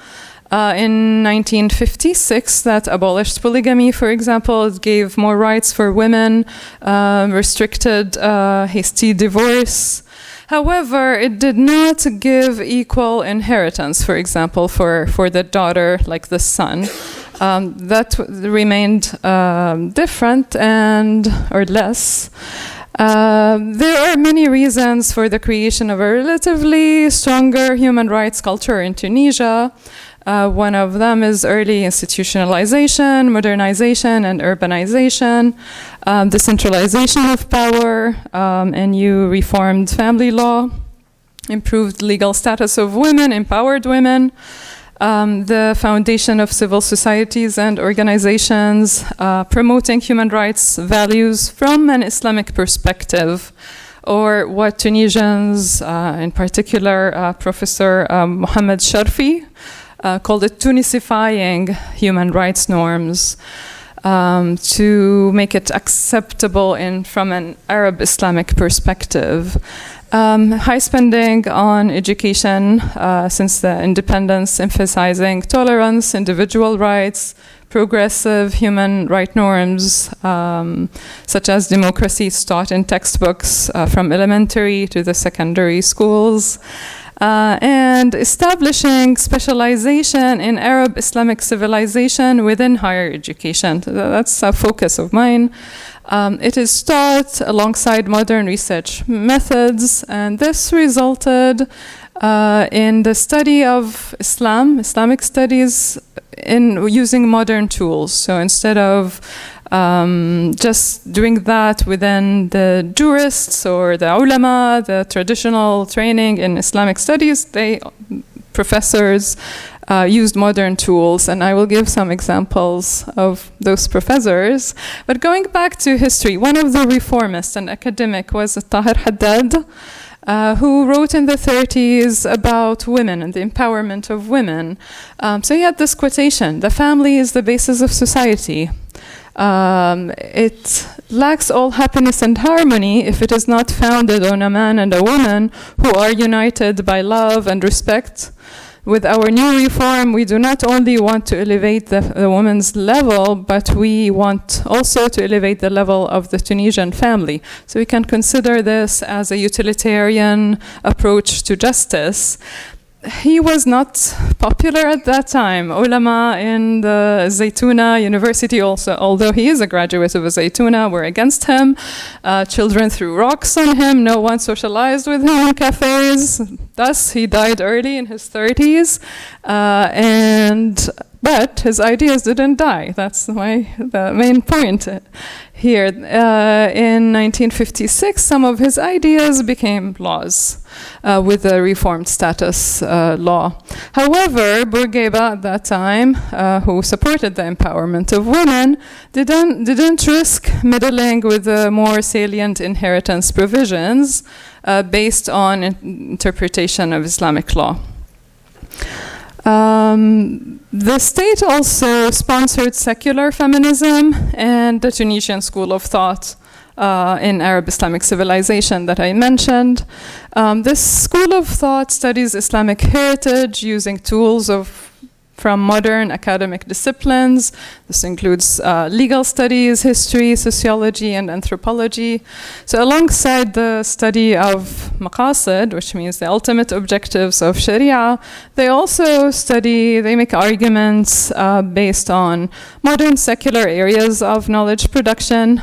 in 1956 that abolished polygamy, for example. It gave more rights for women, restricted hasty divorce. However, it did not give equal inheritance, for example, for the daughter, like the son. That remained different or less. There are many reasons for the creation of a relatively stronger human rights culture in Tunisia. One of them is early institutionalization, modernization, and urbanization, decentralization of power, and new reformed family law, improved legal status of women, empowered women, the foundation of civil societies and organizations, promoting human rights values from an Islamic perspective, or what Tunisians, in particular Professor Mohammed Sharfi, called it Tunisifying human rights norms, to make it acceptable from an Arab Islamic perspective. High spending on education since the independence, emphasizing tolerance, individual rights, progressive human right norms, such as democracy taught in textbooks from elementary to the secondary schools, and establishing specialization in Arab Islamic civilization within higher education. That's a focus of mine. It is taught alongside modern research methods, and this resulted in the study of Islamic studies, in using modern tools. So instead of just doing that within the jurists or the ulama, the traditional training in Islamic studies, professors used modern tools, and I will give some examples of those professors. But going back to history, one of the reformists and academic was Tahir Haddad, who wrote in the 30s about women and the empowerment of women. So he had this quotation: "The family is the basis of society. It lacks all happiness and harmony if it is not founded on a man and a woman who are united by love and respect. With our new reform, we do not only want to elevate the woman's level, but we want also to elevate the level of the Tunisian family." So we can consider this as a utilitarian approach to justice. He was not popular at that time. Ulama in the Zaytuna University also, although he is a graduate of Zaytuna, were against him. Children threw rocks on him. No one socialized with him in cafes. Thus, he died early in his 30s. And But his ideas didn't die. That's the main point here. In 1956, some of his ideas became laws with the Reformed Status Law. However, Bourguiba at that time, who supported the empowerment of women, didn't risk meddling with the more salient inheritance provisions based on interpretation of Islamic law. The state also sponsored secular feminism and the Tunisian school of thought in Arab Islamic civilization that I mentioned. This school of thought studies Islamic heritage using tools from modern academic disciplines. This includes legal studies, history, sociology, and anthropology. So alongside the study of maqasid, which means the ultimate objectives of Sharia, they make arguments based on modern secular areas of knowledge production,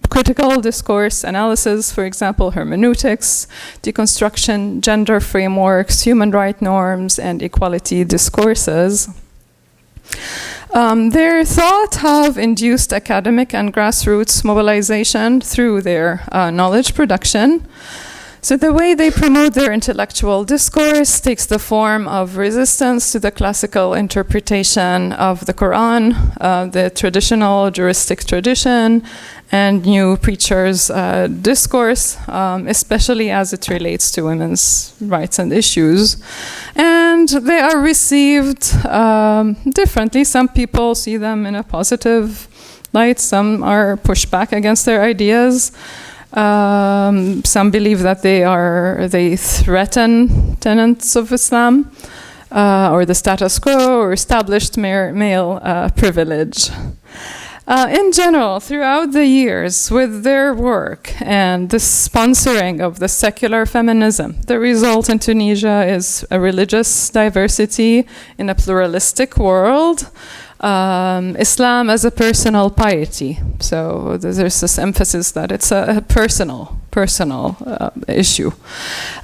critical discourse analysis, for example, hermeneutics, deconstruction, gender frameworks, human rights norms, and equality discourses. Their thought have induced academic and grassroots mobilization through their knowledge production. So the way they promote their intellectual discourse takes the form of resistance to the classical interpretation of the Quran, the traditional juristic tradition, and new preachers' discourse, especially as it relates to women's rights and issues. And they are received differently. Some people see them in a positive light. Some are pushed back against their ideas. Some believe that they threaten tenets of Islam or the status quo or established male privilege. In general, throughout the years, with their work and the sponsoring of the secular feminism, the result in Tunisia is a religious diversity in a pluralistic world. Islam as a personal piety. So there's this emphasis that it's a personal issue.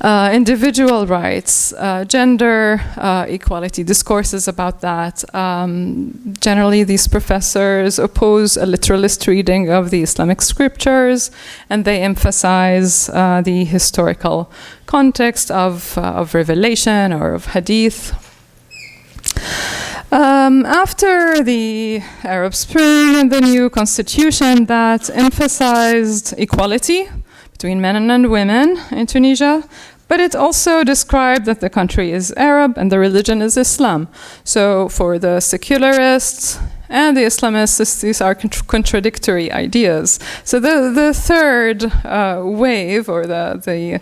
Individual rights, gender equality, discourses about that. Generally, these professors oppose a literalist reading of the Islamic scriptures, and they emphasize the historical context of revelation or of hadith. After the Arab Spring and the new constitution that emphasized equality between men and women in Tunisia, but it also described that the country is Arab and the religion is Islam. So for the secularists and the Islamists, these are contradictory ideas. So the third wave, or the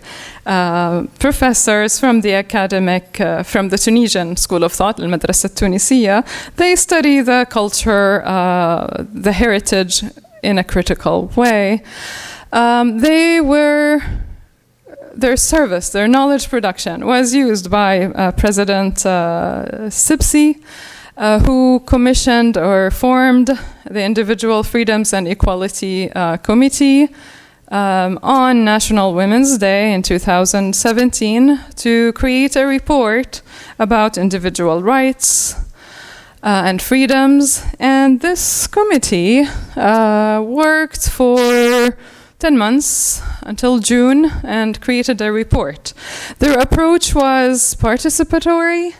professors from the academic, from the Tunisian school of thought, Al-Madrasa Tunisiya, they study the culture, the heritage in a critical way. Their service, their knowledge production was used by President Sibsi, who commissioned or formed the Individual Freedoms and Equality Committee on National Women's Day in 2017 to create a report about individual rights and freedoms. And this committee worked for 10 months until June and created a report. Their approach was participatory.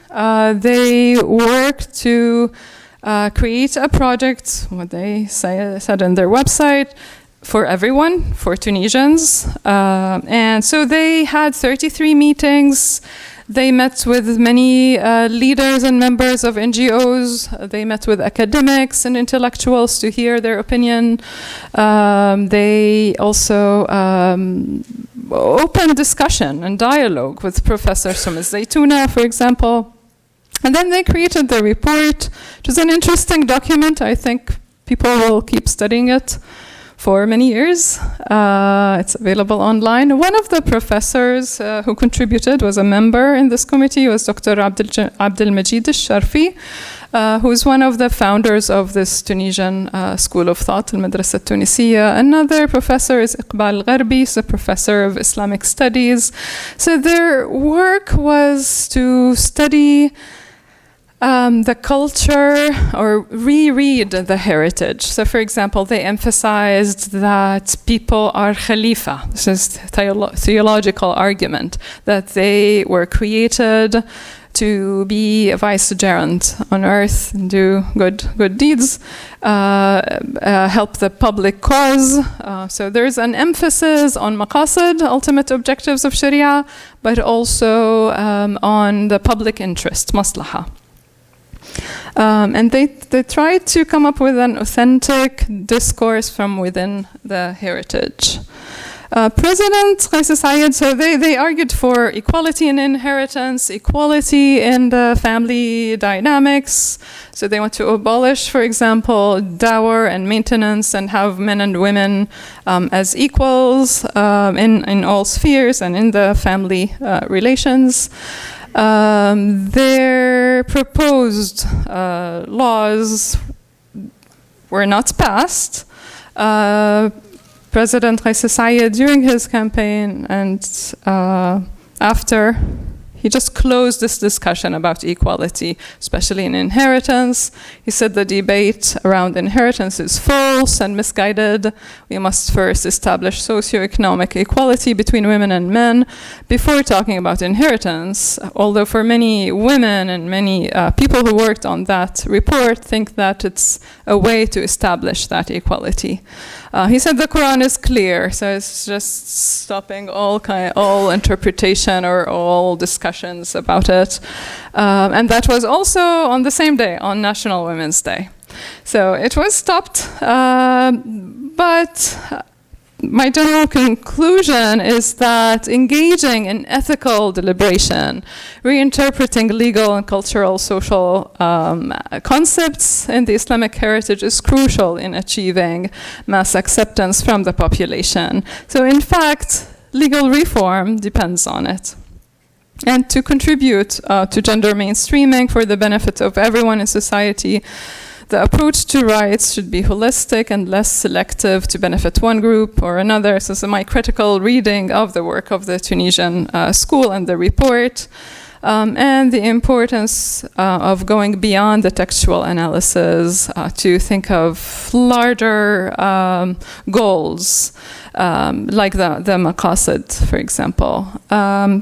They worked to create a project, what they said on their website, for everyone, for Tunisians. And so they had 33 meetings. They met with many leaders and members of NGOs. They met with academics and intellectuals to hear their opinion. They also opened discussion and dialogue with professors from Zaytuna, for example. And then they created the report, which is an interesting document. I think people will keep studying it for many years. It's available online. One of the professors who contributed, was a member in this committee, was Dr. Abdelmajid al-Sharfi, who is one of the founders of this Tunisian school of thought, Al-Madrasa Tunisiya. Another professor is Iqbal Gharbi, he's a professor of Islamic studies. So their work was to study the culture or reread the heritage. So, for example, they emphasized that people are khalifa. This is theological argument, that they were created to be a vicegerent on earth, and do good deeds, help the public cause. So there's an emphasis on maqasid, ultimate objectives of Sharia, but also on the public interest, maslaha. And they tried to come up with an authentic discourse from within the heritage. President CSID, so they argued for equality in inheritance, equality in the family dynamics. So they want to abolish, for example, dower and maintenance, and have men and women as equals in all spheres and in the family relations. Their proposed laws were not passed. President CSID, during his campaign and after, he just closed this discussion about equality, especially in inheritance. He said the debate around inheritance is false and misguided. We must first establish socioeconomic equality between women and men before talking about inheritance, although for many women and many people who worked on that report think that it's a way to establish that equality. He said the Quran is clear, so it's just stopping all interpretation or all discussions about it. And that was also on the same day, on National Women's Day. So it was stopped, but my general conclusion is that engaging in ethical deliberation, reinterpreting legal and cultural social concepts in the Islamic heritage is crucial in achieving mass acceptance from the population. So in fact, legal reform depends on it. And to contribute to gender mainstreaming for the benefit of everyone in society, the approach to rights should be holistic and less selective to benefit one group or another. So my critical reading of the work of the Tunisian school and the report, and the importance of going beyond the textual analysis to think of larger goals, like the maqasid, for example.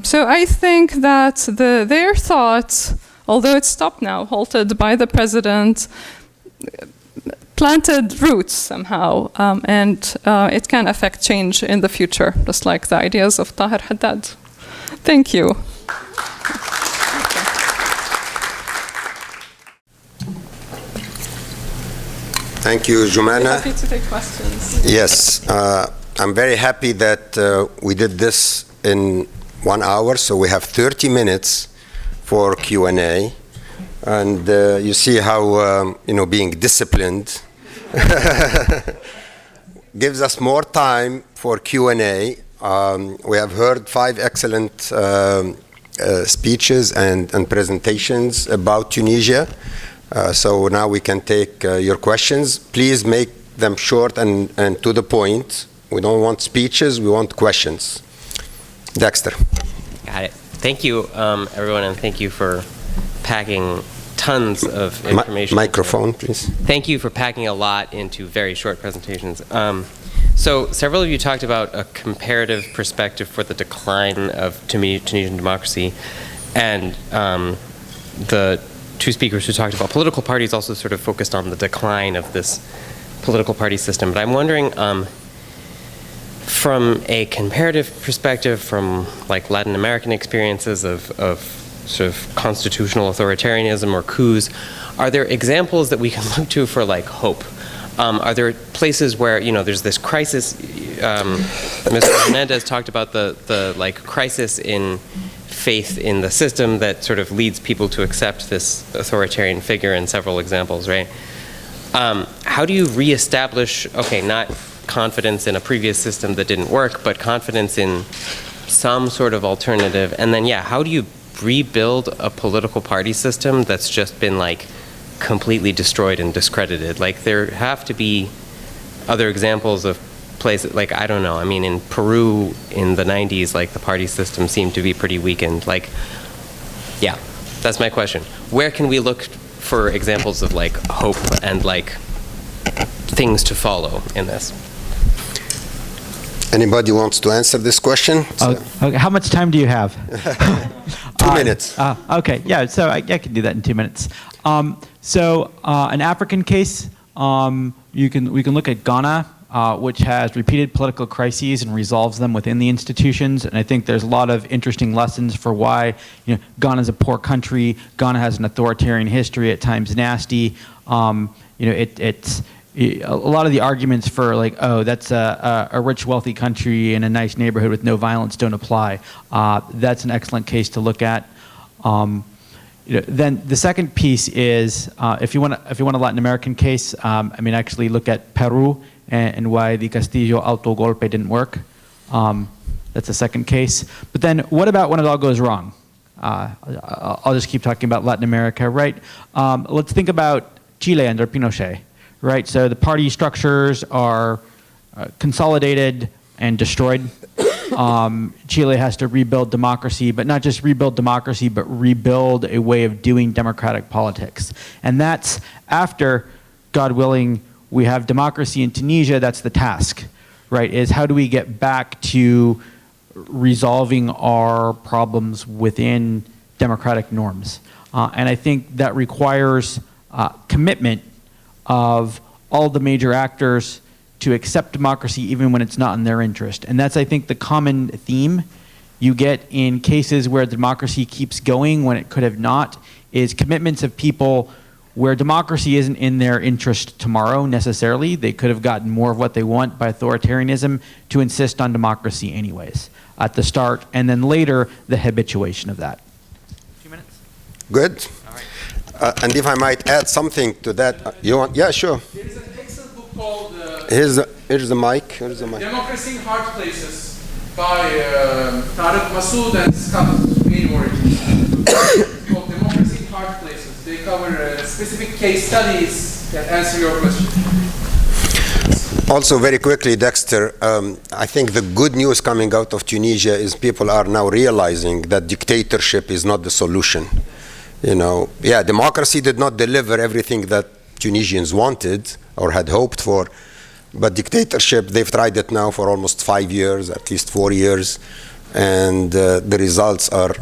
So I think that their thought, although it's stopped now, halted by the president, planted roots somehow, and it can affect change in the future, just like the ideas of Tahir Haddad. Thank you. Thank you, Jumana. Happy to take questions. Yes, I'm very happy that we did this in 1 hour, so we have 30 minutes for Q&A. And you see how, being disciplined gives us more time for Q&A. We have heard 5 excellent speeches and presentations about Tunisia. So now we can take your questions. Please make them short and to the point. We don't want speeches, we want questions. Dexter. Got it. Thank you, everyone, and thank you for packing tons of information. Microphone, please. Thank you for packing a lot into very short presentations. So several of you talked about a comparative perspective for the decline of Tunisian democracy, and the 2 speakers who talked about political parties also sort of focused on the decline of this political party system. But I'm wondering, from a comparative perspective, from like Latin American experiences of sort of constitutional authoritarianism or coups, are there examples that we can look to for like hope? Are there places where, there's this crisis? Mr. Hernandez talked about the like crisis in faith in the system that sort of leads people to accept this authoritarian figure in several examples, right? How do you reestablish, not confidence in a previous system that didn't work, but confidence in some sort of alternative? And then, how do you rebuild a political party system that's just been like completely destroyed and discredited? Like, there have to be other examples of places, like, I don't know, I mean, in Peru in the 90s, like, the party system seemed to be pretty weakened. Like, that's my question. where can we look for examples of like hope and like things to follow in this? Anybody wants to answer this question? Okay. How much time do you have? 2 minutes. Okay, yeah, so I can do that in 2 minutes. An African case, we can look at Ghana, which has repeated political crises and resolves them within the institutions. And I think there's a lot of interesting lessons for why Ghana is a poor country. Ghana has an authoritarian history, at times nasty. It's a lot of the arguments for like, oh, that's a rich, wealthy country in a nice neighborhood with no violence don't apply. That's an excellent case to look at. Then the second piece is if you want a Latin American case, actually look at Peru and why the Castillo autogolpe didn't work. That's the second case. But then what about when it all goes wrong? I'll just keep talking about Latin America, right? Let's think about Chile under Pinochet, right? So the party structures are consolidated and destroyed. Chile has to rebuild democracy, but not just rebuild democracy, but rebuild a way of doing democratic politics. And that's after, God willing, we have democracy in Tunisia. That's the task, right? Is how do we get back to resolving our problems within democratic norms? And I think that requires commitment of all the major actors to accept democracy even when it's not in their interest. And that's, I think, the common theme you get in cases where democracy keeps going when it could have not, is commitments of people where democracy isn't in their interest tomorrow necessarily. They could have gotten more of what they want by authoritarianism to insist on democracy anyways at the start, and then later the habituation of that. 2 minutes? Good. And if I might add something to that, you want? Yeah, sure. There is an excellent book called Here's the mic. Here's the mic. Democracy in Hard Places by Tariq Massoud and Scott Greenwood. It's called Democracy in Hard Places. They cover specific case studies that answer your question. Also, very quickly, Dexter, I think the good news coming out of Tunisia is people are now realizing that dictatorship is not the solution. Democracy did not deliver everything that Tunisians wanted or had hoped for, but dictatorship, they've tried it now for almost 5 years, at least 4 years, and the results are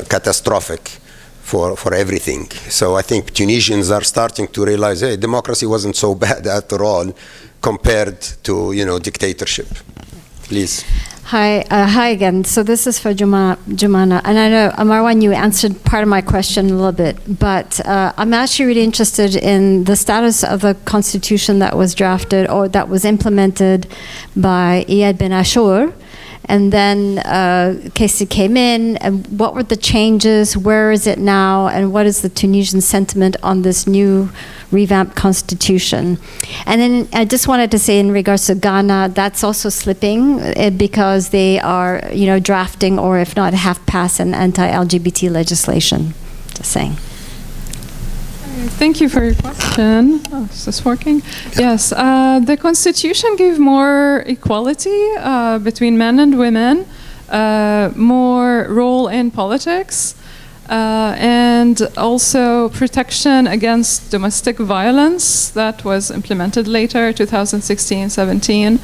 catastrophic for everything. So I think Tunisians are starting to realize, hey, democracy wasn't so bad after all compared to, dictatorship. Please. Hi again. So this is for Jumana. And I know, Marwan, you answered part of my question a little bit, but I'm actually really interested in the status of the constitution that was drafted or that was implemented by Iyad bin Ashur. And then Casey came in, and what were the changes? Where is it now? And what is the Tunisian sentiment on this new revamped constitution? And then I just wanted to say in regards to Ghana, that's also slipping because they are, drafting or if not have passed an anti-LGBT legislation. Just saying. Thank you for your question. Oh, is this working? Yes. The Constitution gave more equality between men and women, more role in politics, and also protection against domestic violence that was implemented later, 2016-17.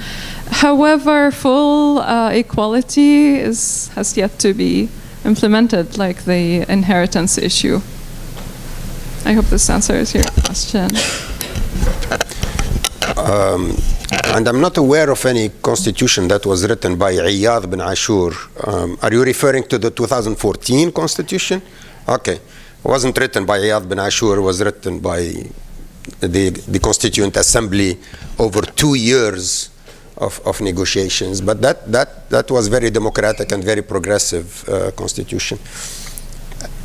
However, full equality has yet to be implemented, like the inheritance issue. I hope this answers your question. And I'm not aware of any constitution that was written by Iyad bin Ashur. Are you referring to the 2014 constitution? Okay. It wasn't written by Iyad bin Ashur. It was written by the Constituent Assembly over 2 years of negotiations. But that was very democratic and very progressive constitution.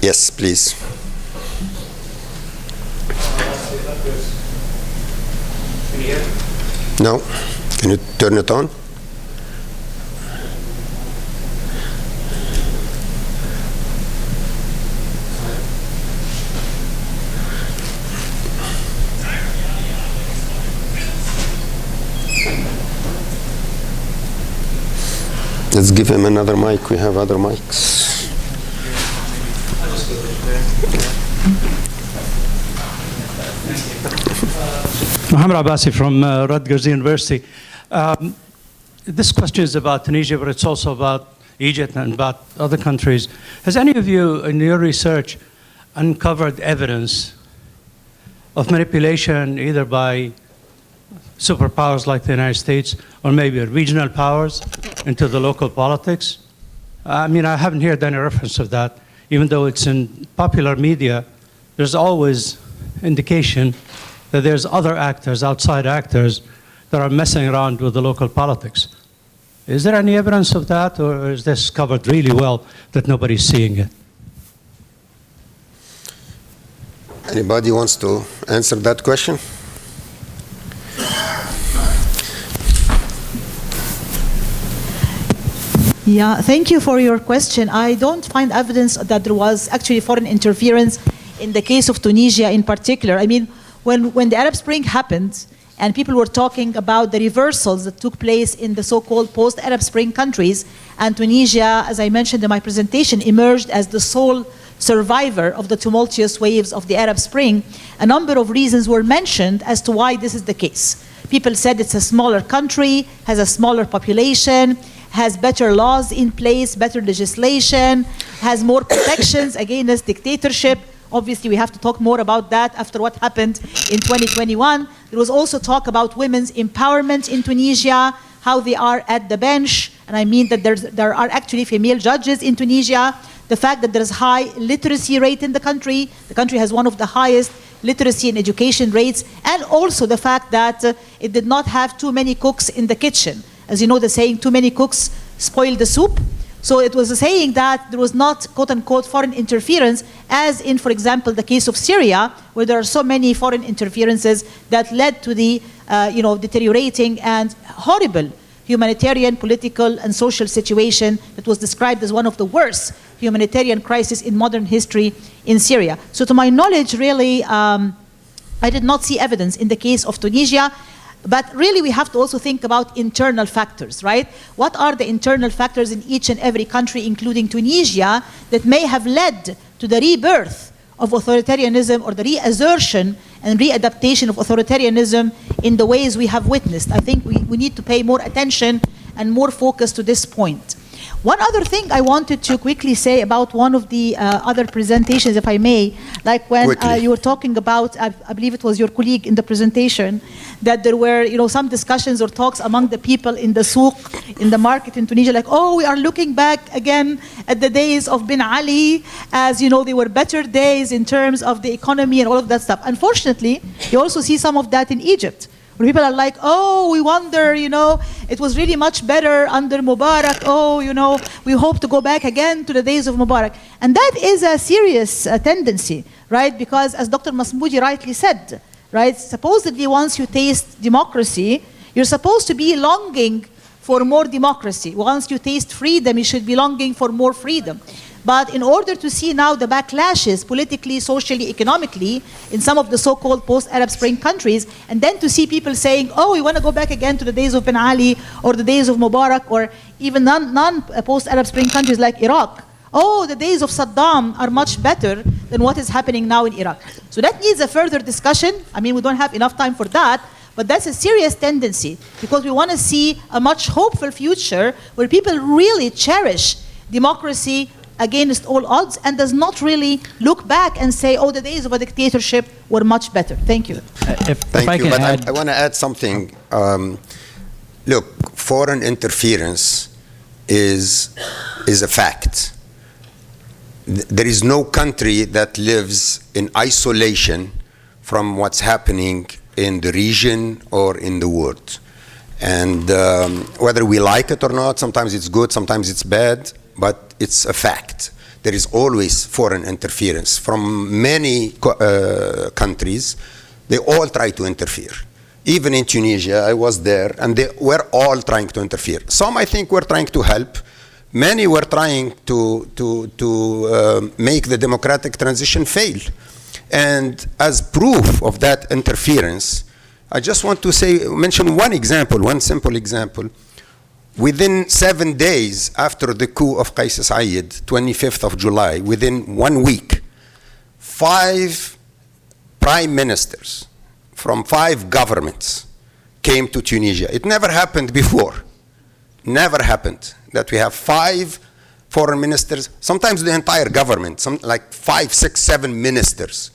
Yes, please. No? Can you turn it on? Let's give him another mic. We have other mics. Mohammed Abbasi from Rutgers University. This question is about Tunisia, but it's also about Egypt and about other countries. Has any of you, in your research, uncovered evidence of manipulation either by superpowers like the United States or maybe regional powers into the local politics? I mean, I haven't heard any reference of that. Even though it's in popular media, there's always indication that there's other actors, outside actors, that are messing around with the local politics. Is there any evidence of that, or is this covered really well that nobody's seeing it? Anybody wants to answer that question? Yeah, thank you for your question. I don't find evidence that there was actually foreign interference in the case of Tunisia in particular. I mean, when the Arab Spring happened and people were talking about the reversals that took place in the so-called post-Arab Spring countries, and Tunisia, as I mentioned in my presentation, emerged as the sole survivor of the tumultuous waves of the Arab Spring, a number of reasons were mentioned as to why this is the case. People said it's a smaller country, has a smaller population, has better laws in place, better legislation, has more protections against dictatorship. Obviously, we have to talk more about that after what happened in 2021. There was also talk about women's empowerment in Tunisia, how they are at the bench, and I mean that there are actually female judges in Tunisia. The fact that there's high literacy rate in the country has one of the highest literacy and education rates, and also the fact that it did not have too many cooks in the kitchen. As you know, the saying, too many cooks spoil the soup. So it was a saying that there was not, quote unquote, foreign interference, as in, for example, the case of Syria, where there are so many foreign interferences that led to the deteriorating and horrible humanitarian, political, and social situation that was described as one of the worst humanitarian crises in modern history in Syria. So to my knowledge, really, I did not see evidence in the case of Tunisia. But really, we have to also think about internal factors, right? What are the internal factors in each and every country, including Tunisia, that may have led to the rebirth of authoritarianism or the reassertion and readaptation of authoritarianism in the ways we have witnessed? I think we need to pay more attention and more focus to this point. One other thing I wanted to quickly say about one of the other presentations, if I may, like when you were talking about, I believe it was your colleague in the presentation, that there were some discussions or talks among the people in the souk, in the market in Tunisia, like, oh, we are looking back again at the days of Ben Ali, as they were better days in terms of the economy and all of that stuff. Unfortunately, you also see some of that in Egypt, where people are like, oh, we wonder, it was really much better under Mubarak. Oh, we hope to go back again to the days of Mubarak. And that is a serious tendency, right? Because as Dr. Masmoudi rightly said, right, supposedly once you taste democracy, you're supposed to be longing for more democracy. Once you taste freedom, you should be longing for more freedom. But in order to see now the backlashes politically, socially, economically in some of the so-called post-Arab Spring countries, and then to see people saying, oh, we want to go back again to the days of Ben Ali or the days of Mubarak, or even non-post-Arab Spring countries like Iraq. Oh, the days of Saddam are much better than what is happening now in Iraq. So that needs a further discussion. I mean, we don't have enough time for that, but that's a serious tendency, because we want to see a much hopeful future where people really cherish democracy against all odds, and does not really look back and say, oh, the days of a dictatorship were much better. Thank you. Thank you, but I want to add something. Look, foreign interference is a fact. There is no country that lives in isolation from what's happening in the region or in the world. And whether we like it or not, sometimes it's good, sometimes it's bad, but it's a fact. There is always foreign interference from many countries. They all try to interfere. Even in Tunisia, I was there, and they were all trying to interfere. Some, I think, were trying to help. Many were trying to make the democratic transition fail. And as proof of that interference, I just want to mention one example, one simple example. Within 7 days after the coup of CSID, 25th of July, within 1 week, 5 prime ministers from 5 governments came to Tunisia. It never happened before. Never happened that we have 5 foreign ministers, sometimes the entire government, like 5, 6, 7 ministers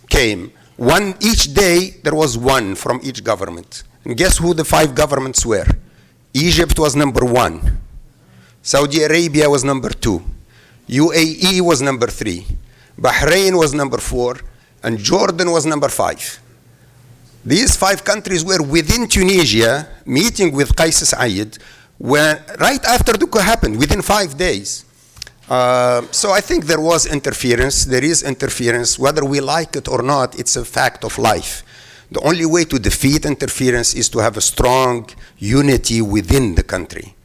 came. One each day, there was one from each government. And guess who the 5 governments were? Egypt was number 1. Saudi Arabia was number 2. UAE was number 3. Bahrain was number 4. And Jordan was number 5. These 5 countries were within Tunisia, meeting with CSID, right after the coup happened, within 5 days. So I think there was interference. There is interference. Whether we like it or not, it's a fact of life. The only way to defeat interference is to have a strong unity within the country.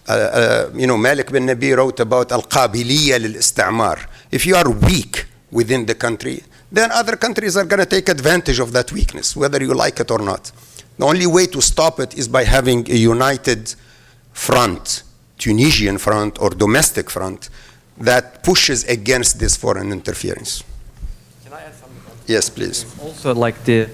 Malik bin Nabi wrote about al-qabiliyya lil-istimar. If you are weak within the country, then other countries are going to take advantage of that weakness, whether you like it or not. The only way to stop it is by having a united front, Tunisian front or domestic front, that pushes against this foreign interference. Can I add something? Yes, please. Also, like the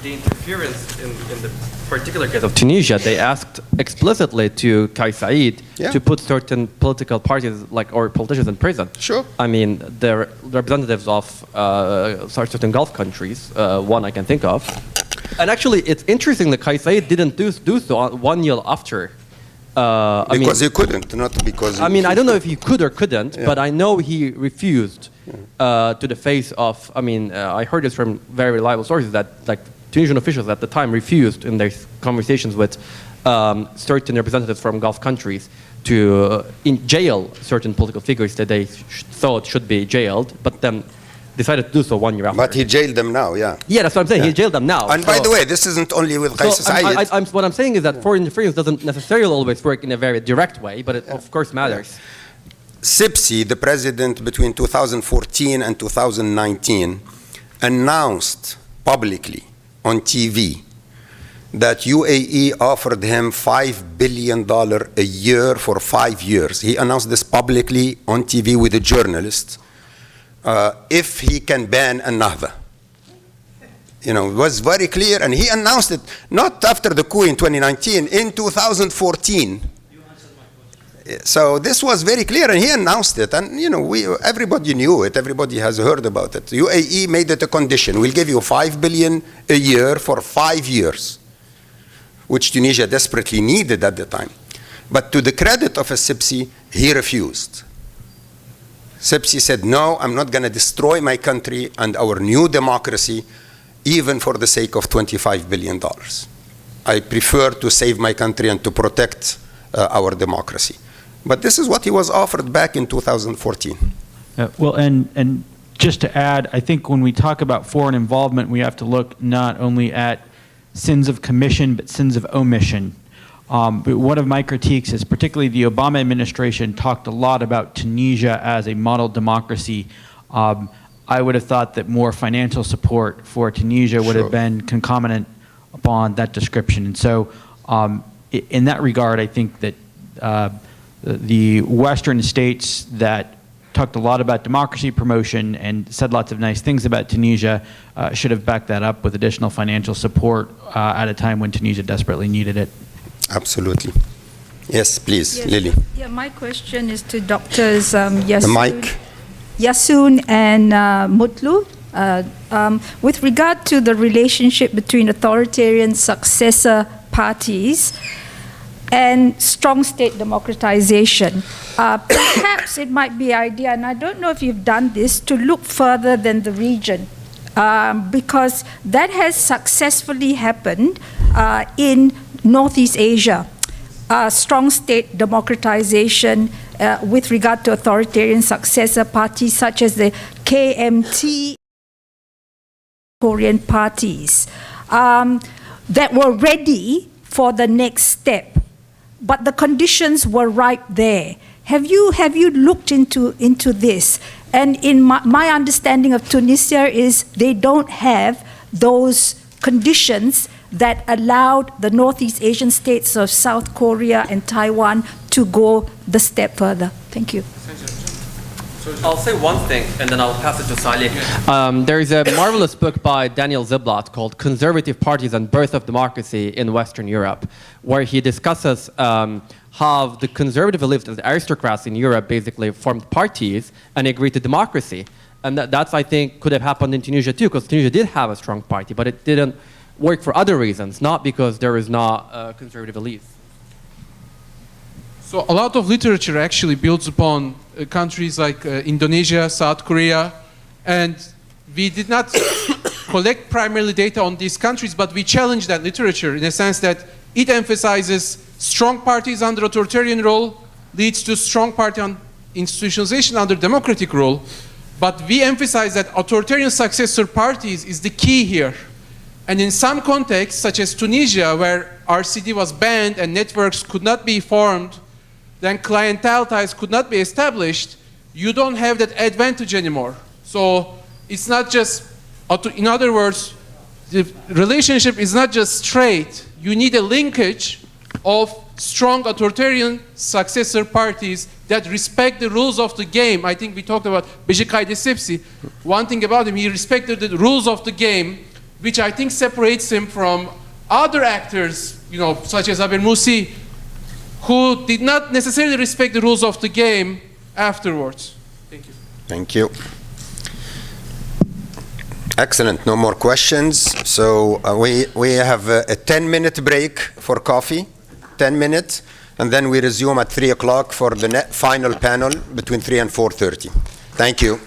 interference in the particular case of Tunisia, they asked explicitly to CSID to put certain political parties or politicians in prison. Sure. I mean, they're representatives of certain Gulf countries, one I can think of. And actually, it's interesting that CSID didn't do so 1 year after. Because he couldn't, not because he I don't know if he could or couldn't, but I know he refused to the face of, I heard this from very reliable sources that Tunisian officials at the time refused in their conversations with certain representatives from Gulf countries to jail certain political figures that they thought should be jailed, but then decided to do so 1 year after. But he jailed them now, yeah. Yeah, that's what I'm saying. He jailed them now. And by the way, this isn't only with CSID. What I'm saying is that foreign interference doesn't necessarily always work in a very direct way, but it of course matters. Sipsi, the president between 2014 and 2019, announced publicly on TV that UAE offered him $5 billion a year for 5 years. He announced this publicly on TV with a journalist. If he can ban Nahda. It was very clear, and he announced it not after the coup in 2019, in 2014. So this was very clear, and he announced it, and everybody knew it, everybody has heard about it. UAE made it a condition. We'll give you $5 billion a year for 5 years, which Tunisia desperately needed at the time. But to the credit of Sipsi, he refused. Sipsi said, no, I'm not going to destroy my country and our new democracy, even for the sake of $25 billion. I prefer to save my country and to protect our democracy. But this is what he was offered back in 2014. Well, and just to add, I think when we talk about foreign involvement, we have to look not only at sins of commission, but sins of omission. But one of my critiques is particularly the Obama administration talked a lot about Tunisia as a model democracy. I would have thought that more financial support for Tunisia would have been concomitant upon that description. And so in that regard, I think that the Western states that talked a lot about democracy promotion and said lots of nice things about Tunisia should have backed that up with additional financial support at a time when Tunisia desperately needed it. Absolutely. Yes, please, yes. Lily. Yeah, my question is to Doctors Yasoon and Mutlu. With regard to the relationship between authoritarian successor parties and strong state democratization, perhaps it might be an idea, and I don't know if you've done this, to look further than the region, because that has successfully happened in Northeast Asia. Strong state democratization with regard to authoritarian successor parties such as the KMT Korean parties that were ready for the next step, but the conditions were right there. Have you looked into this? And in my understanding of Tunisia is they don't have those conditions that allowed the Northeast Asian states of South Korea and Taiwan to go the step further. Thank you. I'll say one thing, and then I'll pass it to Salih. There is a marvelous book by Daniel Ziblatt called Conservative Parties and Birth of Democracy in Western Europe, where he discusses how the conservative elites, the aristocrats in Europe, basically formed parties and agreed to democracy. And that's, I think, could have happened in Tunisia too, because Tunisia did have a strong party, but it didn't work for other reasons, not because there is not conservative elites. So a lot of literature actually builds upon countries like Indonesia, South Korea, and we did not collect primarily data on these countries, but we challenge that literature in a sense that it emphasizes strong parties under authoritarian rule leads to strong party on institutionalization under democratic rule, but we emphasize that authoritarian successor parties is the key here. And in some contexts, such as Tunisia, where RCD was banned and networks could not be formed, then clientele ties could not be established, you don't have that advantage anymore. So it's not just, in other words, the relationship is not just straight. You need a linkage of strong authoritarian successor parties that respect the rules of the game. I think we talked about Bejikay Desepsi. One thing about him, he respected the rules of the game, which I think separates him from other actors, such as Abir Musi, who did not necessarily respect the rules of the game afterwards. Thank you. Thank you. Excellent. No more questions. So we have a 10-minute break for coffee, 10 minutes, and then we resume at 3 o'clock for the final panel between 3 and 4:30. Thank you.